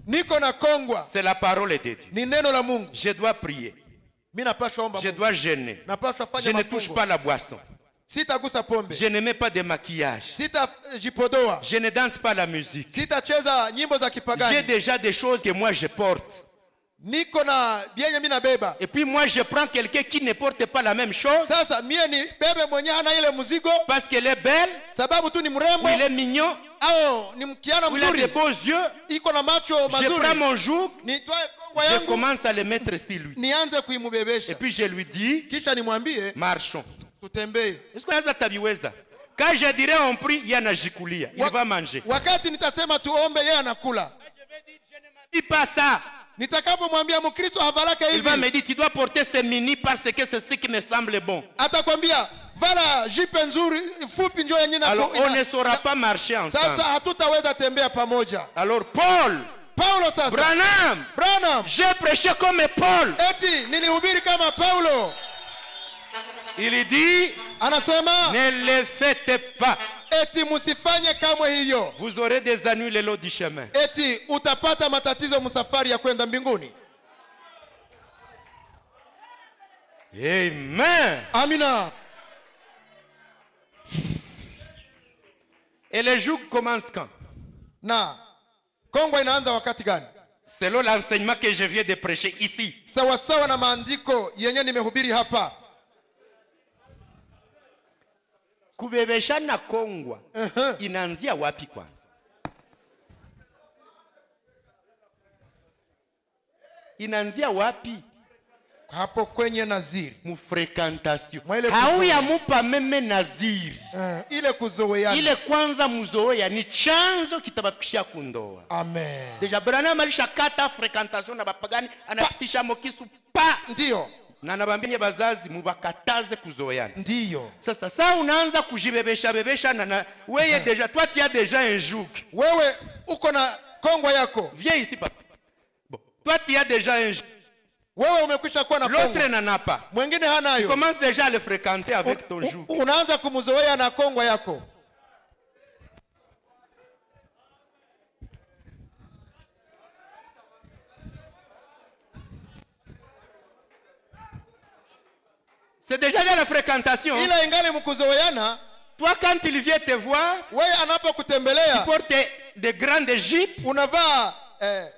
Speaker 2: niko na kongwa,
Speaker 1: C'est la parole de Dieu.
Speaker 2: ni neno la Mungu.
Speaker 1: Je dois prier.
Speaker 2: Mimi napaswa omba
Speaker 1: Je
Speaker 2: Mungu.
Speaker 1: dois jeûner.
Speaker 2: Napaswa
Speaker 1: Je
Speaker 2: fanya
Speaker 1: ne touche
Speaker 2: mafungo.
Speaker 1: pas la boisson.
Speaker 2: Sitagusa pombe.
Speaker 1: Je ne mets pas de maquillage.
Speaker 2: Sitajipodoa.
Speaker 1: Je ne danse pas la musique.
Speaker 2: Sitacheza nyimbo za
Speaker 1: J'ai
Speaker 2: kipagani.
Speaker 1: déjà des choses que moi je porte.
Speaker 2: Niko na bienye mimi nabeba.
Speaker 1: Et puis moi je prends quelqu'un qui ne porte pas la même chose
Speaker 2: Sasa mie ni bebe mwenye hana ile mzigo,
Speaker 1: parce qu'elle est belle,
Speaker 2: sababu tu ni
Speaker 1: ou
Speaker 2: mrembo
Speaker 1: il est mignon,
Speaker 2: au ni mkiana
Speaker 1: ou il a de
Speaker 2: mzuri,
Speaker 1: beaux yeux.
Speaker 2: iko na macho
Speaker 1: Je prends
Speaker 2: mazuri.
Speaker 1: mon joug,
Speaker 2: Nitoe kongwa
Speaker 1: je
Speaker 2: yangu
Speaker 1: commence à le mettre sur lui.
Speaker 2: nianze
Speaker 1: Et
Speaker 2: kuimubebesha,
Speaker 1: puis je lui dis,
Speaker 2: kisha nimwambie
Speaker 1: marchons.
Speaker 2: tutembee.
Speaker 1: Est-ce que unaweza tabiweza? Quand je dirai on prie, il y en a jikulia. Il va manger.
Speaker 2: Wakati nitasema tuombe, yeye anakula.
Speaker 1: Dis pas ça.
Speaker 2: Nitakapomwambia Mkristo havalake
Speaker 1: Il va me
Speaker 2: hivi,
Speaker 1: dire, tu dois porter ce mini parce que c'est ce qui me semble bon.
Speaker 2: atakwambia vala jipe nzuri fupi njo yenye na
Speaker 1: Alors on ne saura pas marcher ensemble.
Speaker 2: sasa hatutaweza tembea pamoja.
Speaker 1: Alors Paul,
Speaker 2: Paulo sasa, Branham
Speaker 1: j'ai prêché comme Paul.
Speaker 2: eti nilihubiri kama Paulo.
Speaker 1: Il dit,
Speaker 2: Anasema
Speaker 1: ne le faites pas.
Speaker 2: eti musifanye kamwe hivyo,
Speaker 1: Vous aurez des ennuis le long du chemin.
Speaker 2: eti utapata matatizo msafari ya kwenda mbinguni.
Speaker 1: Amen.
Speaker 2: Amina.
Speaker 1: Et le joug commence quand?
Speaker 2: Na kongwa inaanza wakati gani?
Speaker 1: Selon l'enseignement que je viens de prêcher ici.
Speaker 2: Sawasawa na maandiko yenye nimehubiri hapa.
Speaker 1: Kubebeshana kongwa inaanzia wapi kwanza? Inaanzia wapi?
Speaker 2: Hapo kwenye naziri.
Speaker 1: Mufrekantasyon.
Speaker 2: Mwele
Speaker 1: Hauya mupa meme naziri.
Speaker 2: Ile kuzoeana.
Speaker 1: Ile kwanza muzoea ni chanzo kitabakishia kundoa.
Speaker 2: Amen.
Speaker 1: Deja Branham alisha kata frekantasyon na bapagani anapitisha mokisu pa.
Speaker 2: Ndio.
Speaker 1: Na nabambia bazazi mubakataze kuzoeana.
Speaker 2: Ndiyo.
Speaker 1: Sasa unaanza kujibebesha na wewe déjà toi tu as déjà un joug.
Speaker 2: Wewe uko na kongwa yako.
Speaker 1: Viens ici papa. Bon, toi tu as déjà un joug.
Speaker 2: Wewe umekwisha kuwa na kongwa.
Speaker 1: L'autre n'en a pas.
Speaker 2: Mwingine hanayo.
Speaker 1: Tu commences déjà à le fréquenter avec ton joug.
Speaker 2: Unaanza kumzoea na kongwa yako.
Speaker 1: C'est déjà dans la fréquentation.
Speaker 2: Ila ingali mkuzoeana.
Speaker 1: Toi quand il vient te voir,
Speaker 2: wewe anapokutembelea,
Speaker 1: tu portes de grandes jupes,
Speaker 2: unavaa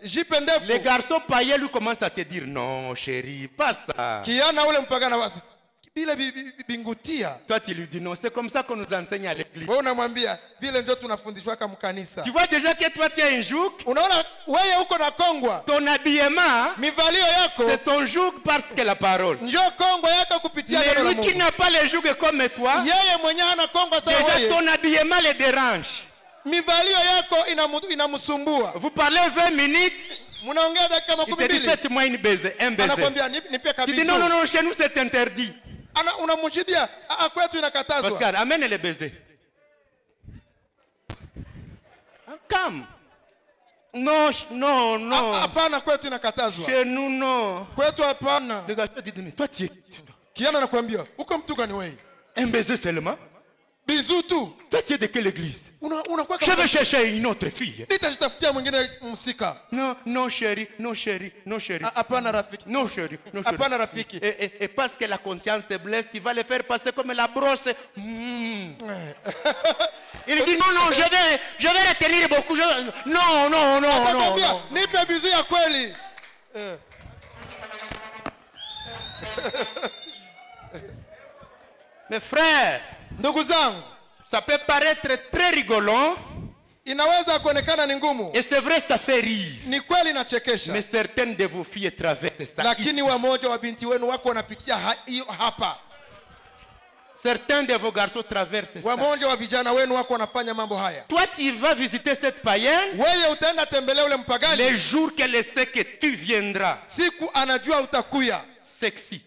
Speaker 2: jipe ndefu.
Speaker 1: Les garçons païens lui commencent à te dire non chérie, pas ça.
Speaker 2: Kiana ule mpagana basi bila bingutia.
Speaker 1: Toi tu lui dis non, c'est comme ça qu'on nous enseigne à l'église.
Speaker 2: Wewe unamwambia vile ndio tunafundishwa kama kanisa.
Speaker 1: Tu vois déjà que toi tu as un joug.
Speaker 2: Unaona wewe uko na kongwa.
Speaker 1: Ton habillement,
Speaker 2: mivalio yako,
Speaker 1: c'est ton joug parce que la parole.
Speaker 2: Njoo kongwa yako kupitia neno la Mungu.
Speaker 1: Mais lui qui n'a pas le joug comme toi,
Speaker 2: yeye mwenye hana kongwa sawa wewe.
Speaker 1: Déjà ton habillement le dérange.
Speaker 2: Mivalio yako inamsumbua.
Speaker 1: Vous parlez 20 minutes.
Speaker 2: Munaongea dakika 12.
Speaker 1: Il te dit faites-moi un baiser.
Speaker 2: Anakuambia nipe kabisa.
Speaker 1: Tu dis non, chez nous c'est interdit.
Speaker 2: Unamjibia kwetu inakatazwa.
Speaker 1: Pascal, amène le baiser. Calme. Non.
Speaker 2: Hapana, kwetu inakatazwa.
Speaker 1: Chez nous non.
Speaker 2: Kwetu hapana.
Speaker 1: Le gars dit mais toi tu es.
Speaker 2: Kiana anakuambia uko mtu gani wewe?
Speaker 1: Un baiser seulement?
Speaker 2: Bisou tu.
Speaker 1: Toi tu es de quelle église?
Speaker 2: Je
Speaker 1: vais chercher une autre fille.
Speaker 2: Nitajitafutia mwingine msika.
Speaker 1: Non chérie.
Speaker 2: Hapana rafiki.
Speaker 1: Non chérie.
Speaker 2: Hapana rafiki.
Speaker 1: Et parce que la conscience te blesse, tu vas le faire passer comme la brosse. Il dit non, je vais retenir beaucoup. Non.
Speaker 2: Nipe bisou ya kweli.
Speaker 1: Mes frères,
Speaker 2: ndugu zangu,
Speaker 1: ça peut paraître très rigolo.
Speaker 2: Inaweza kuonekana ni ngumu.
Speaker 1: Et c'est vrai, ça fait rire.
Speaker 2: Ni kweli inachekesha.
Speaker 1: Mais certaines de vos filles traversent ça.
Speaker 2: Lakini wamoja wa binti wenu wako wanapitia hiyo hapa.
Speaker 1: Certains de vos garçons traversent ça.
Speaker 2: Wamoja wa vijana wenu wako wanafanya mambo haya.
Speaker 1: Toi tu vas visiter cette païenne.
Speaker 2: Wewe utaenda tembelea ule mpagani.
Speaker 1: Les jours qu'elle sait que tu viendras.
Speaker 2: Siku anajua utakuya.
Speaker 1: Sexy.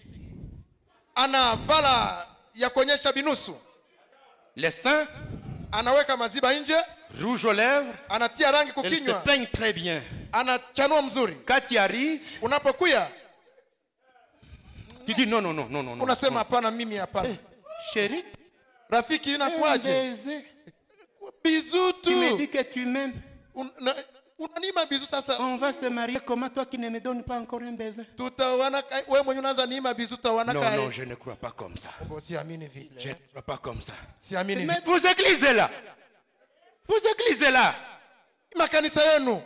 Speaker 2: Anavala ya kuonyesha binusu.
Speaker 1: Les seins.
Speaker 2: Anaweka maziba nje.
Speaker 1: Rouge aux lèvres.
Speaker 2: Anatia rangi kukinywa.
Speaker 1: Elle se peigne très bien.
Speaker 2: Anachanua mzuri.
Speaker 1: Quand tu arrives,
Speaker 2: unapokuya,
Speaker 1: tu dis non.
Speaker 2: Unasema hapana, mimi hapana.
Speaker 1: Chérie,
Speaker 2: rafiki inakuaje? Bisou tu.
Speaker 1: Tu me dis que tu m'aimes.
Speaker 2: Unanima bizu sasa.
Speaker 1: On va se marier, comment toi qui ne me donnes pas encore un baiser?
Speaker 2: Tutawana wewe mwenye unaanza nima bizu tawana kai.
Speaker 1: Non, je ne crois pas comme ça.
Speaker 2: Siamini vile.
Speaker 1: Je ne crois pas comme ça.
Speaker 2: Siamini vile.
Speaker 1: Mais vous église là.
Speaker 2: Makanisa yenu.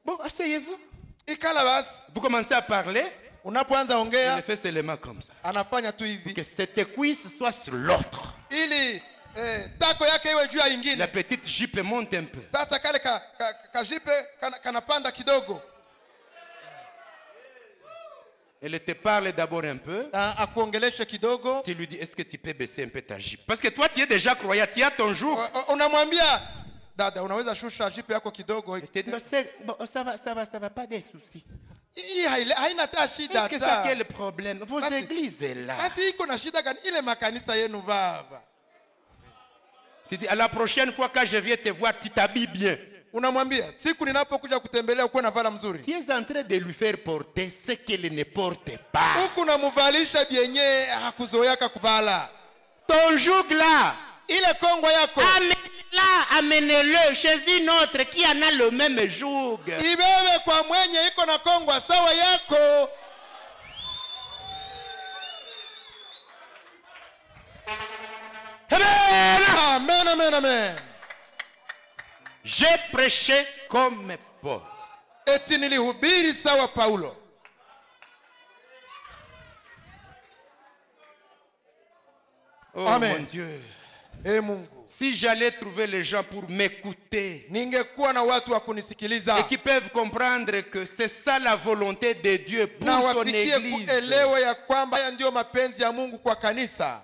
Speaker 1: Bon, asseyez-vous.
Speaker 2: Ikala basi.
Speaker 1: Vous commencez à parler.
Speaker 2: Unapoanza ongea.
Speaker 1: Il fait seulement comme ça.
Speaker 2: Anafanya tu hivi.
Speaker 1: Que cette cuisse soit sur l'autre.
Speaker 2: Ili tako yake iwe juu ya ingine.
Speaker 1: La petite jupe monte un peu.
Speaker 2: Sasa kale ka jipe kanapanda kidogo.
Speaker 1: Elle te parle d'abord un peu.
Speaker 2: Akuongeleshe kidogo.
Speaker 1: Tu lui dis est-ce que tu peux baisser un peu ta jupe? Parce que toi tu es déjà croyant, tu as ton jour.
Speaker 2: Unamwambia dada, unaweza shusha jipe yako kidogo.
Speaker 1: Bon, ça va pas des soucis.
Speaker 2: Haina ta shida.
Speaker 1: Qu'est-ce que ça quel problème? Vos églises là.
Speaker 2: Basi iko na shida gani ile makanisa yenu baba?
Speaker 1: Tu dis à la prochaine fois quand je viens te voir, tu t'habilles bien.
Speaker 2: Unamwambia siku ninapokuja kutembelea uko na vala mzuri.
Speaker 1: Tu es en train de lui faire porter ce qu'elle ne porte pas.
Speaker 2: Huko unamvalisha bienye hakuzoea kuvala.
Speaker 1: Ton joug là,
Speaker 2: ile kongwa yako.
Speaker 1: Amenez-le chez une autre qui en a le même joug.
Speaker 2: Ibebe kwa mwenye iko na kongwa sawa yako. Amen.
Speaker 1: J'ai prêché comme Paul.
Speaker 2: Eti nilihubiri sawa Paulo.
Speaker 1: Oh
Speaker 2: Amen.
Speaker 1: Mon Dieu.
Speaker 2: Mungu.
Speaker 1: Si j'allais trouver les gens pour m'écouter,
Speaker 2: ningekuwa na watu wa kunisikiliza,
Speaker 1: et qui peuvent comprendre que c'est ça la volonté de Dieu pour son église,
Speaker 2: kuelewa ya kwamba haya ndio mapenzi ya Mungu kwa kanisa.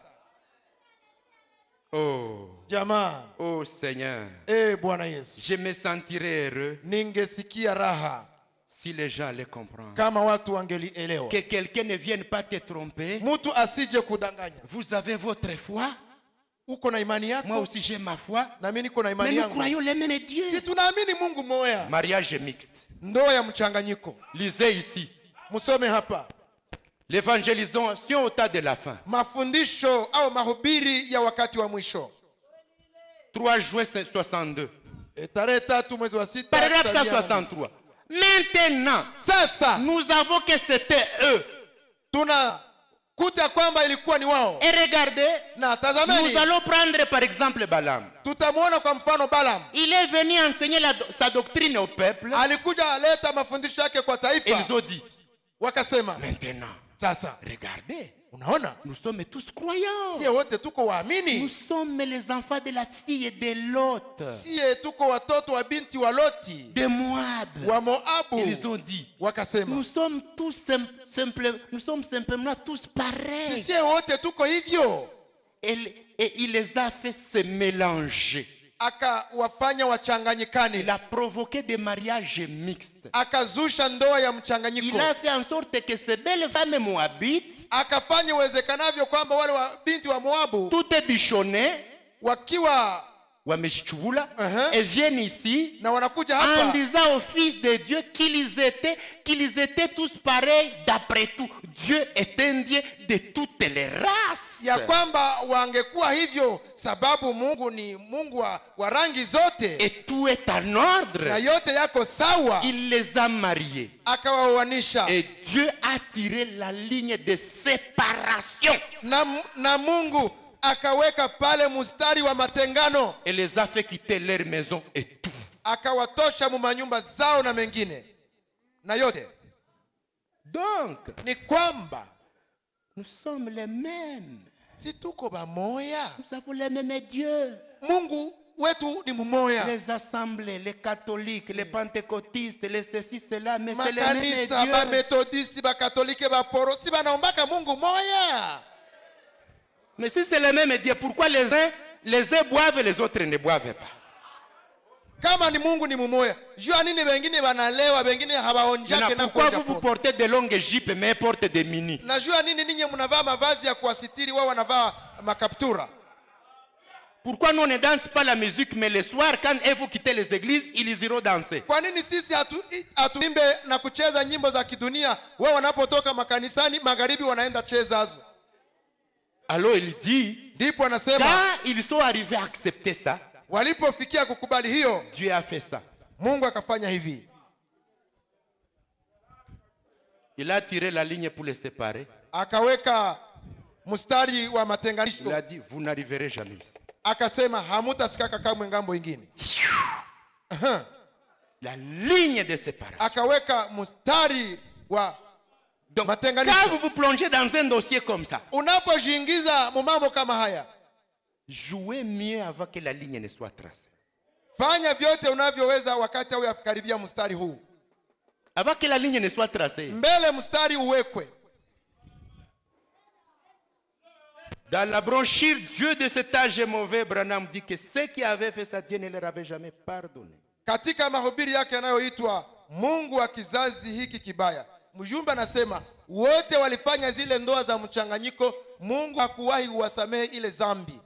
Speaker 1: Oh
Speaker 2: jamaa,
Speaker 1: oh Seigneur,
Speaker 2: Bwana Yesu,
Speaker 1: je me sentirais heureux
Speaker 2: ningesikia raha
Speaker 1: Si les gens allaient comprendre.
Speaker 2: kama watu wangelielewa.
Speaker 1: Que quelqu'un ne vienne pas te tromper.
Speaker 2: Mtu asije kudanganya.
Speaker 1: Vous avez votre foi.
Speaker 2: Uko na imani yako.
Speaker 1: Moi aussi j'ai ma foi.
Speaker 2: Na mimi niko na
Speaker 1: Mais
Speaker 2: imani
Speaker 1: nous
Speaker 2: yangu.
Speaker 1: croyons les mêmes Dieu.
Speaker 2: Si tunaamini Mungu mmoja.
Speaker 1: Mariage mixte.
Speaker 2: Ndoa ya mchanganyiko.
Speaker 1: Lisez ici.
Speaker 2: Musome hapa.
Speaker 1: L'évangélisation au temps de la fin.
Speaker 2: Mafundisho au mahubiri ya wakati wa mwisho.
Speaker 1: 3 juin 62.
Speaker 2: Tarehe 3 mwezi wa 6.
Speaker 1: Paragraphe 163. Maintenant,
Speaker 2: sasa
Speaker 1: nous avons que c'était eux.
Speaker 2: Tunakuta kwamba ilikuwa ni wao.
Speaker 1: Et regardez,
Speaker 2: Na tazameni.
Speaker 1: nous allons prendre par exemple Balaam.
Speaker 2: Tutamwona kwa mfano Balaam.
Speaker 1: Il est venu enseigner sa doctrine au peuple.
Speaker 2: Alikuja aleta mafundisho yake kwa taifa.
Speaker 1: Ils ont dit,
Speaker 2: Wakasema,
Speaker 1: maintenant,
Speaker 2: sasa
Speaker 1: regardez,
Speaker 2: unaona?
Speaker 1: nous sommes tous croyants.
Speaker 2: Sie wote tuko
Speaker 1: Nous
Speaker 2: waamini.
Speaker 1: sommes les enfants de la fille de Lot,
Speaker 2: Sie tuko watoto wa binti wa Loti,
Speaker 1: de Moab.
Speaker 2: wa Moabu.
Speaker 1: Ils ont dit,
Speaker 2: Wakasema,
Speaker 1: nous sommes tous simplement tous pareils.
Speaker 2: sie wote tuko hivyo.
Speaker 1: Et il les a fait se mélanger.
Speaker 2: Akawafanya wachanganyikane.
Speaker 1: Il a provoqué des mariages mixtes.
Speaker 2: Akazusha ndoa ya
Speaker 1: Il
Speaker 2: mchanganyiko.
Speaker 1: a fait en sorte que ces belles femmes moabites,
Speaker 2: Akafanya uwezekanavyo kwamba wale wa binti wa Moabu
Speaker 1: toutes bichonnées,
Speaker 2: wakiwa
Speaker 1: wamejichubula,
Speaker 2: Uh-huh.
Speaker 1: et viennent ici
Speaker 2: na wanakuja
Speaker 1: en
Speaker 2: hapa
Speaker 1: disant aux fils de Dieu qu'ils étaient tous pareils d'après tout. Dieu est un Dieu de toutes les races.
Speaker 2: ya kwamba wangekuwa hivyo sababu Mungu ni Mungu wa rangi zote
Speaker 1: Et tout est en ordre.
Speaker 2: na yote yako sawa.
Speaker 1: Il les a mariés.
Speaker 2: Akawaoanisha
Speaker 1: Et Dieu a tiré la ligne de séparation.
Speaker 2: na Mungu akaweka pale mstari wa matengano.
Speaker 1: Et les a fait quitter leur maison et tout.
Speaker 2: Akawatosha mu manyumba zao na mengine na yote.
Speaker 1: Donc,
Speaker 2: Ni kwamba
Speaker 1: nous sommes les mêmes.
Speaker 2: si tuko bamoya.
Speaker 1: Nous avons les mêmes dieux.
Speaker 2: Mungu wetu ni mmoja.
Speaker 1: Les assemblées, les catholiques, les pentecôtistes, les ceci, cela, mais c'est les mêmes
Speaker 2: Makanisa
Speaker 1: dieux.
Speaker 2: ba methodiste ba katolike ba poro si banaombaka Mungu moya.
Speaker 1: Mais si c'est les mêmes dieux, pourquoi les uns boivent et les autres ne boivent pas?
Speaker 2: Kama ni Mungu ni mmoja. Jua nini wengine wanalewa, wengine hawaonjake na
Speaker 1: Pourquoi
Speaker 2: kuonja
Speaker 1: vous vous
Speaker 2: pombe?
Speaker 1: portez de longues jupes mais portez des mini?
Speaker 2: Najua nini ninyi mnavaa mavazi ya kuasitiri, wao wanavaa makaptura.
Speaker 1: Pourquoi nous ne dansons pas la musique, mais le soir, quand vous quittez les églises, ils iront danser?
Speaker 2: Kwa nini sisi hatuimbe na kucheza nyimbo za kidunia, wao wanapotoka makanisani magharibi wanaenda chezazo?
Speaker 1: Alors il dit,
Speaker 2: Ndipo anasema
Speaker 1: quand ils sont arrivés à accepter ça,
Speaker 2: walipofikia kukubali hiyo,
Speaker 1: Dieu a fait ça.
Speaker 2: Mungu akafanya hivi.
Speaker 1: Il a tiré la ligne pour les séparer.
Speaker 2: Akaweka mstari wa
Speaker 1: Il a
Speaker 2: matenganisho.
Speaker 1: dit, vous n'arriverez jamais.
Speaker 2: Akasema hamutafikaka kamwe ngambo ingine.
Speaker 1: La ligne de séparation.
Speaker 2: Akaweka mstari wa
Speaker 1: Donc, quand
Speaker 2: matenganisho.
Speaker 1: vous vous plongez dans un dossier comme ça,
Speaker 2: Unapojiingiza mu mambo kama haya,
Speaker 1: jouez mieux avant que la ligne ne soit tracée.
Speaker 2: fanya vyote unavyoweza wakati au yakaribia mstari huu.
Speaker 1: Avant que la ligne ne soit tracée.
Speaker 2: Mbele mstari uwekwe.
Speaker 1: Dans la brochure, Dieu de cet âge est mauvais, Branham dit que ceux qui avaient fait ça, Dieu ne leur avait jamais pardonné.
Speaker 2: Katika mahubiri yake yanayoitwa Mungu wa kizazi hiki kibaya, mjumbe anasema wote walifanya zile ndoa za mchanganyiko, Mungu hakuwahi kuwasamehe ile zambi.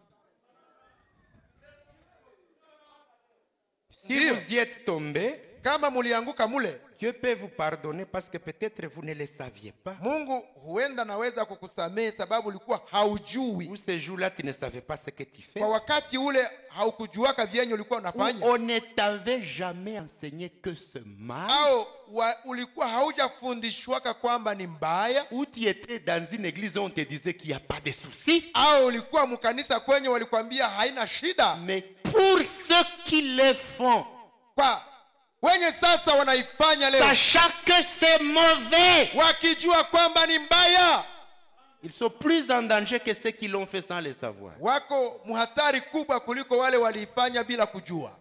Speaker 1: Si
Speaker 2: Dieu.
Speaker 1: vous y êtes tombé,
Speaker 2: Kama mulianguka mule,
Speaker 1: Dieu peut vous pardonner parce que peut-être vous ne le saviez pas.
Speaker 2: Mungu huenda naweza kukusamehe sababu ulikuwa haujui.
Speaker 1: Ou ce jour-là, tu ne savais pas ce que tu fais.
Speaker 2: Kwa wakati ule haukujuaka vyenye ulikuwa
Speaker 1: Ou
Speaker 2: unafanya.
Speaker 1: on ne t'avait jamais enseigné que ce mal.
Speaker 2: Au ulikuwa haujafundishwaka kwamba ni mbaya.
Speaker 1: Ou tu étais dans une église où on te disait qu'il n'y a pas de soucis.
Speaker 2: Au ulikuwa mkanisa kwenye walikwambia haina shida.
Speaker 1: Mais pour ceux qui le font,
Speaker 2: Kwa wenye sasa wanaifanya leo,
Speaker 1: sachant que c'est mauvais,
Speaker 2: wakijua kwamba ni mbaya,
Speaker 1: ils sont plus en danger que ceux qui l'ont fait sans le savoir.
Speaker 2: wako muhatari kubwa kuliko wale waliifanya bila kujua.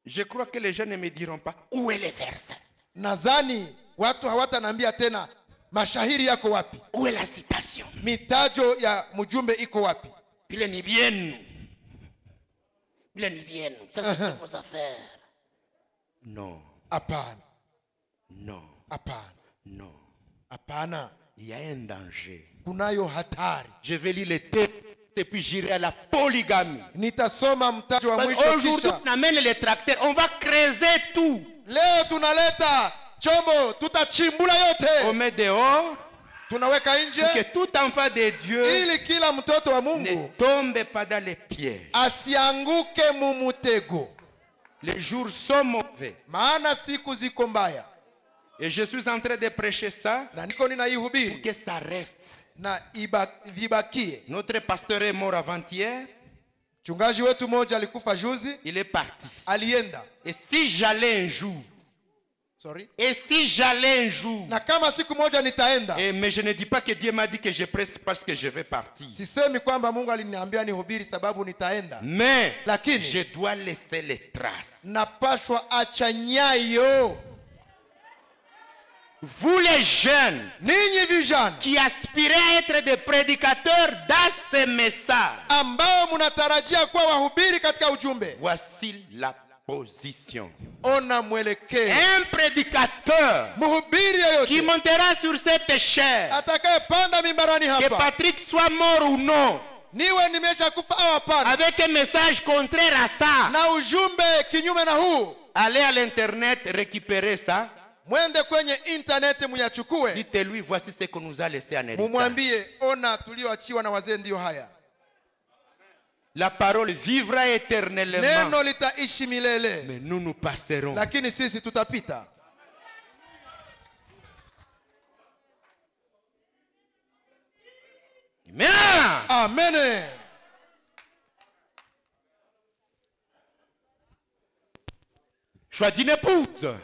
Speaker 1: Je crois que les gens ne me diront pas où est le verset,
Speaker 2: Nadhani watu hawatanambia tena mashahiri yako wapi,
Speaker 1: où est la citation. mission.
Speaker 2: mitajo ya mjumbe iko wapi?
Speaker 1: Bile ni bienu. Bile ni bienu. Ça c'est vos affaires. Non.
Speaker 2: Hapana,
Speaker 1: Non.
Speaker 2: hapana,
Speaker 1: Non.
Speaker 2: hapana.
Speaker 1: Il y a un danger.
Speaker 2: Kunayo hatari.
Speaker 1: Je vais lire les textes et puis j'irai à la polygamie.
Speaker 2: Nitasoma mtajo wa mwisho
Speaker 1: Aujourd'hui,
Speaker 2: kisha.
Speaker 1: on amène les tracteurs. On va creuser tout.
Speaker 2: Leo tunaleta chombo, tutachimbula
Speaker 1: On
Speaker 2: yote,
Speaker 1: met dehors
Speaker 2: tunaweka
Speaker 1: pour
Speaker 2: nje
Speaker 1: que tout enfant de Dieu
Speaker 2: ili kila mtoto wa
Speaker 1: ne
Speaker 2: Mungu
Speaker 1: tombe pas dans les pièges.
Speaker 2: asianguke mumutego,
Speaker 1: Les jours sont mauvais.
Speaker 2: maana siku ziko mbaya.
Speaker 1: Et je suis en train de prêcher ça
Speaker 2: Na niko ninaihubiri
Speaker 1: que ça reste.
Speaker 2: na vibakie.
Speaker 1: Notre pasteur est mort avant-hier.
Speaker 2: Mchungaji wetu mmoja alikufa juzi,
Speaker 1: Il est parti.
Speaker 2: alienda.
Speaker 1: Et si j'allais un jour,
Speaker 2: Et na kama siku moja nitaenda,
Speaker 1: mais je ne dis pas que Dieu m'a dit que je presse parce que je vais partir.
Speaker 2: sisemi kwamba Mungu aliniambia nihubiri sababu nitaenda,
Speaker 1: Mais
Speaker 2: lakini
Speaker 1: je dois laisser les traces.
Speaker 2: napashwa acha nyayo.
Speaker 1: Vous les jeunes
Speaker 2: Ninyi vijana
Speaker 1: qui aspirez à être des prédicateurs dans ces messages,
Speaker 2: ambao mnatarajia kuwa wahubiri katika ujumbe,
Speaker 1: voici la position.
Speaker 2: ona mwelekeo.
Speaker 1: Un prédicateur
Speaker 2: Mhubiri
Speaker 1: qui
Speaker 2: yeyote
Speaker 1: montera sur cette chair,
Speaker 2: atakayepanda mimbarani
Speaker 1: que
Speaker 2: hapa,
Speaker 1: Patrick soit mort ou non,
Speaker 2: niwe nimesha kufa au hapana,
Speaker 1: avec un message contraire à ça,
Speaker 2: na ujumbe kinyume na huu,
Speaker 1: allez à l'internet récupérer ça.
Speaker 2: mwende kwenye internet muyachukue,
Speaker 1: Dites-lui, voici ce qu'on nous a laissé en héritage.
Speaker 2: mumwambie, ona tulioachiwa na wazee ndiyo haya.
Speaker 1: La parole vivra éternellement,
Speaker 2: Neno litaishi milele,
Speaker 1: mais nous passerons.
Speaker 2: lakini sisi tutapita.
Speaker 1: Amen.
Speaker 2: Amen.
Speaker 1: Choix d'une épouse.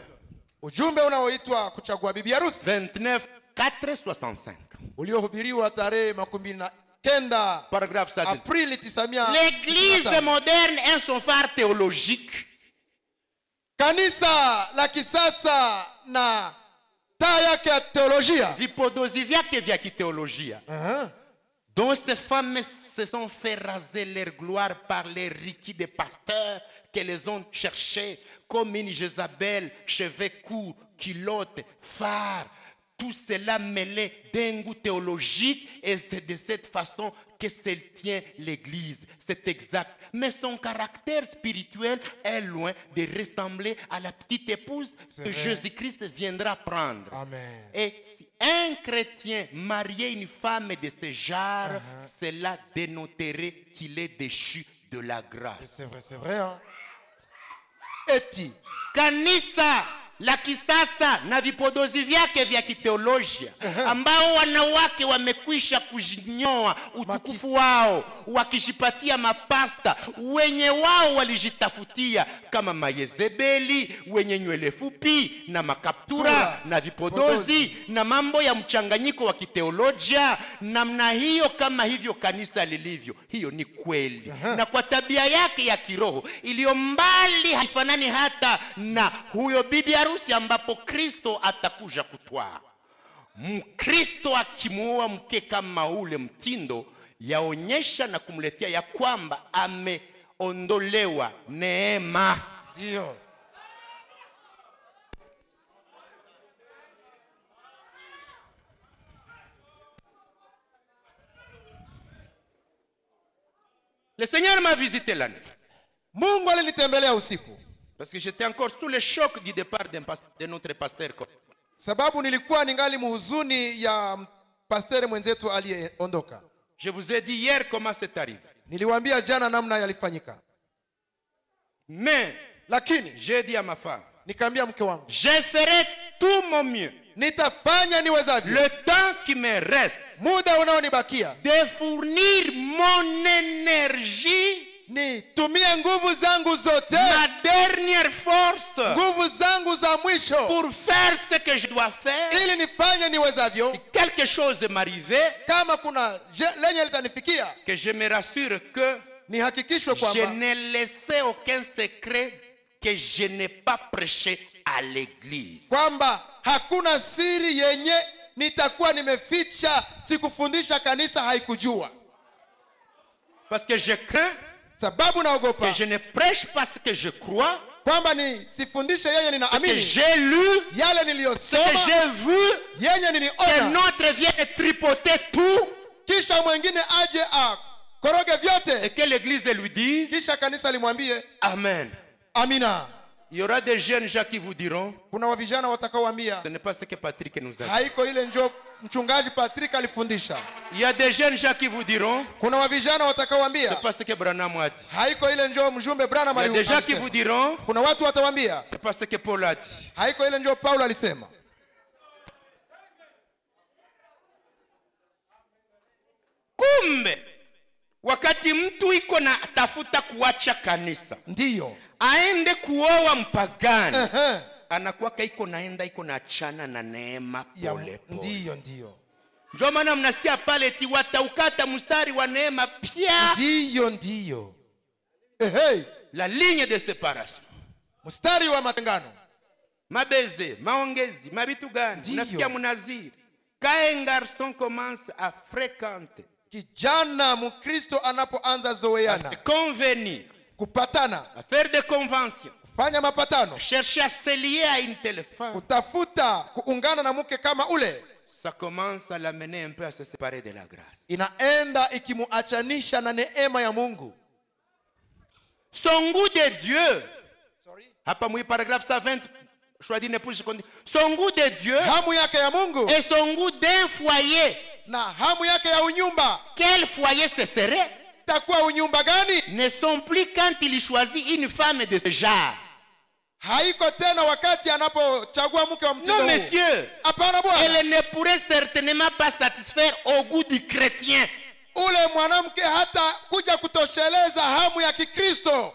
Speaker 2: Ujumbe unaoitwa kuchagua bibi harusi
Speaker 1: 29/4/65.
Speaker 2: uliohubiriwa tarehe 29
Speaker 1: Paragraphe 7.
Speaker 2: Aprili 900.
Speaker 1: L'église moderne est son phare théologique.
Speaker 2: Kanisa la kisasa na taa yake ya teolojia.
Speaker 1: Vipodosi vyake vya kithéologia. Dont ces femmes se sont fait raser leur gloire par les riquis des pasteurs que les ont cherchés comme une Jézabel, cheveux courts, culottes, phares. Tout cela mêlé d'un goût théologique et c'est de cette façon que se tient l'Église. C'est exact. Mais son caractère spirituel est loin de ressembler à la petite épouse que Jésus-Christ viendra prendre.
Speaker 2: Amen.
Speaker 1: Et si un chrétien mariait une femme de ce genre, cela dénoterait qu'il est déchu de la grâce.
Speaker 2: C'est vrai, hein? Eti
Speaker 1: Kanisa la kisasa na vipodozi vyake vya kiteolojia ambao wanawake wamekwisha kujinyoa utukufu wao wakijipatia mapasta wenye wao walijitafutia kama Mayezebeli wenye nywele fupi na makaptura na vipodozi na mambo ya mchanganyiko wa kiteolojia namna hiyo. Kama hivyo kanisa lilivyo, hiyo ni kweli, na kwa tabia yake ya kiroho iliyo mbali haifanani hata na huyo bibi harusi ambapo Kristo atakuja kutwaa. Mkristo akimuoa mke kama ule mtindo yaonyesha na kumletea ya kwamba ameondolewa neema.
Speaker 2: ndio.
Speaker 1: Le Seigneur m'a visité la nuit
Speaker 2: Mungu alinitembelea usiku
Speaker 1: parce que j'étais encore sous le choc du départ de notre pasteur.
Speaker 2: sababu nilikuwa ningali muhuzuni ya pasteur mwenzetu aliyeondoka.
Speaker 1: Je vous ai dit hier comment c'est arrivé.
Speaker 2: Niliwaambia jana namna yalifanyika.
Speaker 1: Mais
Speaker 2: Lakini
Speaker 1: j'ai dit à ma femme,
Speaker 2: nikaambia mke wangu,
Speaker 1: je ferai tout mon mieux,
Speaker 2: nitafanya niwezavyo
Speaker 1: le temps qui me reste,
Speaker 2: muda unaonibakia
Speaker 1: de fournir mon énergie,
Speaker 2: nitumie nguvu zangu zote,
Speaker 1: ma dernière force,
Speaker 2: nguvu zangu za mwisho,
Speaker 1: pour faire ce que je dois faire.
Speaker 2: ili nifanye niwezavyo.
Speaker 1: Si quelque chose m'arrivait,
Speaker 2: Kama kuna lenye litanifikia,
Speaker 1: que je me rassure que
Speaker 2: nihakikishwe
Speaker 1: je
Speaker 2: kwamba
Speaker 1: n'ai laissé aucun secret que je n'ai pas prêché à l'église.
Speaker 2: kwamba hakuna siri yenye nitakuwa nimeficha, sikufundisha kanisa haikujua.
Speaker 1: Parce que je crains
Speaker 2: Sababu
Speaker 1: que
Speaker 2: naogopa
Speaker 1: je ne prêche pas ce que je crois,
Speaker 2: kwamba ni sifundishe yenye
Speaker 1: que
Speaker 2: ninaamini,
Speaker 1: j'ai lu,
Speaker 2: yale
Speaker 1: que
Speaker 2: niliyosoma,
Speaker 1: j'ai vu,
Speaker 2: yenye
Speaker 1: que
Speaker 2: niliona,
Speaker 1: notre vienne tripoter tout
Speaker 2: kisha mwingine aje koroge
Speaker 1: et
Speaker 2: vyote,
Speaker 1: que l'église lui dise
Speaker 2: kisha kanisa limwambie
Speaker 1: Amen.
Speaker 2: amina.
Speaker 1: Il y aura des jeunes gens qui vous diront
Speaker 2: Kuna wavijana watakaowaambia
Speaker 1: ce n'est pas ce que Patrick nous a dit.
Speaker 2: haiko ile njo mchungaji Patrick alifundisha.
Speaker 1: Il y a des jeunes gens qui vous diront
Speaker 2: Kuna wavijana watakaowaambia
Speaker 1: c'est pas ce que Branham a dit.
Speaker 2: haiko ile njo mjumbe Branham
Speaker 1: Il y a des gens qui
Speaker 2: alisema.
Speaker 1: vous diront
Speaker 2: Kuna watu watawaambia
Speaker 1: c'est pas ce que Paul a dit.
Speaker 2: haiko ile njo Paulo alisema.
Speaker 1: Kumbe wakati mtu iko na tafuta kuacha kanisa
Speaker 2: Ndiyo.
Speaker 1: aende kuoa mpagani,
Speaker 2: Ehe.
Speaker 1: anakuwa iko naenda iko na achana na neema
Speaker 2: Ya-
Speaker 1: pole pole.
Speaker 2: Ndiyo, ndiyo.
Speaker 1: Ndio maana mnasikia pale eti wataukata mstari wa neema pia,
Speaker 2: Ndiyo, ndiyo. Ehe.
Speaker 1: la ligne de séparation.
Speaker 2: Mstari wa matengano.
Speaker 1: Mabeze, maongezi, mabitu gani?
Speaker 2: Ndiyo.
Speaker 1: Unafikia mnaziri. Quand un garçon commence à fréquenter,
Speaker 2: Kijana Mkristo anapoanza
Speaker 1: à
Speaker 2: zoeana,
Speaker 1: se convenir,
Speaker 2: kupatana,
Speaker 1: à faire des conventions,
Speaker 2: fanya mapatano,
Speaker 1: chercher à se lier à une telle femme,
Speaker 2: kutafuta kuungana na mke kama ule,
Speaker 1: ça commence à l'amener un peu à se séparer de la grâce.
Speaker 2: inaenda ikimuachanisha na neema ya Mungu.
Speaker 1: Son goût de Dieu, hapa mwi paragraphe 120, choisi une épouse, son goût de Dieu
Speaker 2: Hamu yake ya Mungu
Speaker 1: et son goût d'un foyer.
Speaker 2: na hamu yake ya unyumba,
Speaker 1: Quel foyer ce serait?
Speaker 2: takuwa unyumba gani?
Speaker 1: Ne sont plus quand il choisit une femme de ce genre.
Speaker 2: Haiko tena wakati anapochagua mke wa mtindo
Speaker 1: Non,
Speaker 2: huu.
Speaker 1: monsieur.
Speaker 2: Hapana bwana.
Speaker 1: Elle ne pourrait certainement pas satisfaire au goût du chrétien.
Speaker 2: Ule mwanamke hata kuja kutosheleza hamu ya Kikristo.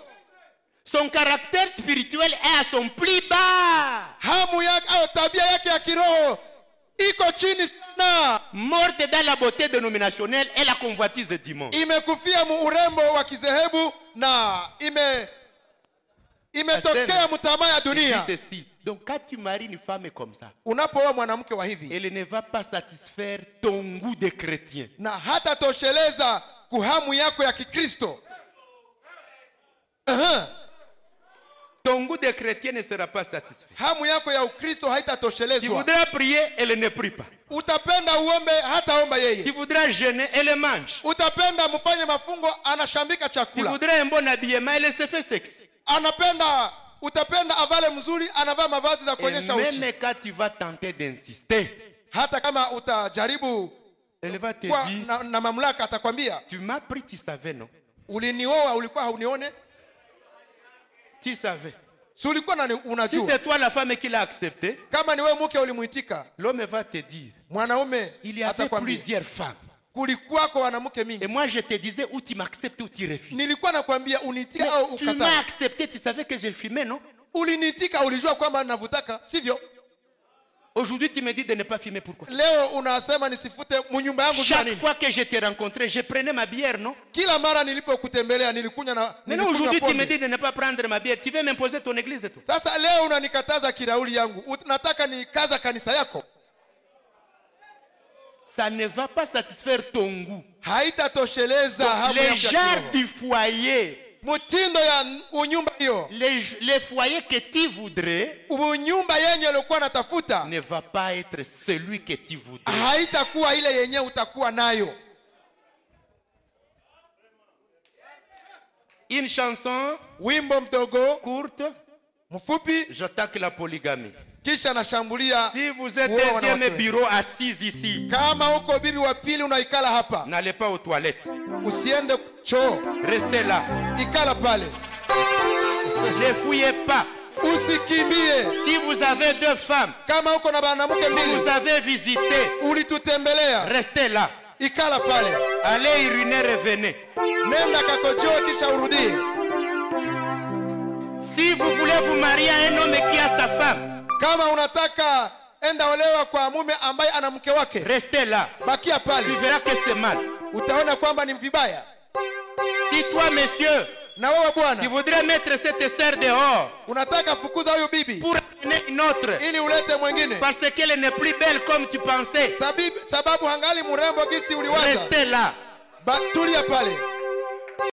Speaker 1: Son caractère spirituel est à son plus bas.
Speaker 2: Hamu yake au tabia yake ya kiroho iko chini sana.
Speaker 1: Morte dans la beauté dénominationnelle et la convoitise du monde.
Speaker 2: Imekufia mu urembo wa kizehebu na imetokea mtamaa ya dunia.
Speaker 1: Il dit ceci. Donc quand tu maries une femme comme ça,
Speaker 2: Unapooa mwanamke wa hivi,
Speaker 1: elle ne va pas satisfaire ton goût de chrétien.
Speaker 2: na hata tosheleza kuhamu yako ya Kikristo.
Speaker 1: Ton goût de chrétien ne sera pas satisfait.
Speaker 2: Hamu yako ya Ukristo
Speaker 1: Tu
Speaker 2: haitatoshelezwa.
Speaker 1: voudras prier, elle ne prie pas.
Speaker 2: Utapenda uombe, hataomba
Speaker 1: Tu
Speaker 2: yeye.
Speaker 1: voudras jeûner, elle mange.
Speaker 2: Utapenda mfanye mafungo, anashambika
Speaker 1: Tu
Speaker 2: chakula.
Speaker 1: voudrais un bon habillement, elle se fait sexe.
Speaker 2: Utapenda avale mzuri, anavaa mavazi za
Speaker 1: Et
Speaker 2: kuonyesha uchi.
Speaker 1: même quand tu vas tenter d'insister,
Speaker 2: Hata kama utajaribu
Speaker 1: elle va te
Speaker 2: kwa
Speaker 1: dire,
Speaker 2: na mamlaka, atakwambia
Speaker 1: tu m'as pris, tu savais, non?
Speaker 2: ulinioa, ulikuwa haunione?
Speaker 1: Tu savais.
Speaker 2: Si ulikuwa
Speaker 1: Si
Speaker 2: unajua?
Speaker 1: c'est toi la femme qui l'a accepté,
Speaker 2: Kama ni wewe mke ulimuitika,
Speaker 1: l'homme va te dire,
Speaker 2: mwanaume
Speaker 1: il y avait
Speaker 2: atakwambia
Speaker 1: plusieurs femmes.
Speaker 2: kulikuwako wanamke
Speaker 1: Et
Speaker 2: mingi.
Speaker 1: moi, je te disais où tu m'acceptes ou tu refuses.
Speaker 2: Nilikuwa nakwambia uniitika
Speaker 1: Mais
Speaker 2: au
Speaker 1: tu m'as
Speaker 2: ukataa.
Speaker 1: accepté, tu savais que je fumais, non?
Speaker 2: Uliniitika, ulijua kwamba navutaka, sivyo?
Speaker 1: Aujourd'hui, tu me dis de ne pas fumer, pourquoi?
Speaker 2: Leo unasema nisifute munyumba yangu jua
Speaker 1: Chaque
Speaker 2: nini?
Speaker 1: fois que je t'ai rencontré, je prenais ma bière, non?
Speaker 2: Kila mara nilipokutembelea nilikunywa
Speaker 1: Maintenant, aujourd'hui, tu me
Speaker 2: pombe.
Speaker 1: dis de ne pas prendre ma bière. Tu veux m'imposer ton église, toi?
Speaker 2: Sasa leo unanikataza kirauli yangu, unataka nikaza kanisa yako?
Speaker 1: Ça ne va pas satisfaire ton goût.
Speaker 2: Haitatosheleza
Speaker 1: Donc,
Speaker 2: hamu
Speaker 1: les
Speaker 2: yangu ya
Speaker 1: genres
Speaker 2: kiroho.
Speaker 1: du foyer,
Speaker 2: Mutindo ya unyumba hiyo,
Speaker 1: les foyers que tu voudrais,
Speaker 2: unyumba yenye ulikuwa natafuta
Speaker 1: ne va pas être celui que tu voudrais.
Speaker 2: haitakuwa ile yenye utakuwa nayo.
Speaker 1: Une chanson
Speaker 2: Wimbo mdogo
Speaker 1: courte,
Speaker 2: mfupi,
Speaker 1: j'attaque la polygamie.
Speaker 2: kisha nashambulia.
Speaker 1: Si vous êtes
Speaker 2: Wow,
Speaker 1: deuxième
Speaker 2: wanawake.
Speaker 1: bureau assis ici,
Speaker 2: Kama uko bibi wa pili unaikala hapa,
Speaker 1: n'allez pas aux toilettes.
Speaker 2: usiende choo,
Speaker 1: Restez là.
Speaker 2: ikala pale,
Speaker 1: Ne fouillez pas.
Speaker 2: usikimbie.
Speaker 1: Si vous avez deux femmes,
Speaker 2: Kama uko na banamke
Speaker 1: vous
Speaker 2: mbili
Speaker 1: avez visité,
Speaker 2: ulitutembelea,
Speaker 1: restez là.
Speaker 2: ikala pale,
Speaker 1: Allez uriner, revenez.
Speaker 2: nenda kakojoe kisha urudie.
Speaker 1: Si vous voulez vous marier à un homme qui a sa femme,
Speaker 2: Kama unataka enda olewa kwa mume ambaye ana mke wake,
Speaker 1: restez là.
Speaker 2: bakia
Speaker 1: Tu
Speaker 2: pale,
Speaker 1: verras que c'est mal.
Speaker 2: utaona kwamba ni vibaya.
Speaker 1: Si toi, monsieur,
Speaker 2: na wewe
Speaker 1: Tu
Speaker 2: bwana
Speaker 1: voudrais mettre cette sœur dehors
Speaker 2: unataka fukuza huyu bibi
Speaker 1: pour amener une autre.
Speaker 2: ili ulete mwingine
Speaker 1: Parce qu'elle n'est plus belle comme tu pensais.
Speaker 2: sababu hangali mrembo gisi uliwaza.
Speaker 1: Restez là.
Speaker 2: Tulia pale.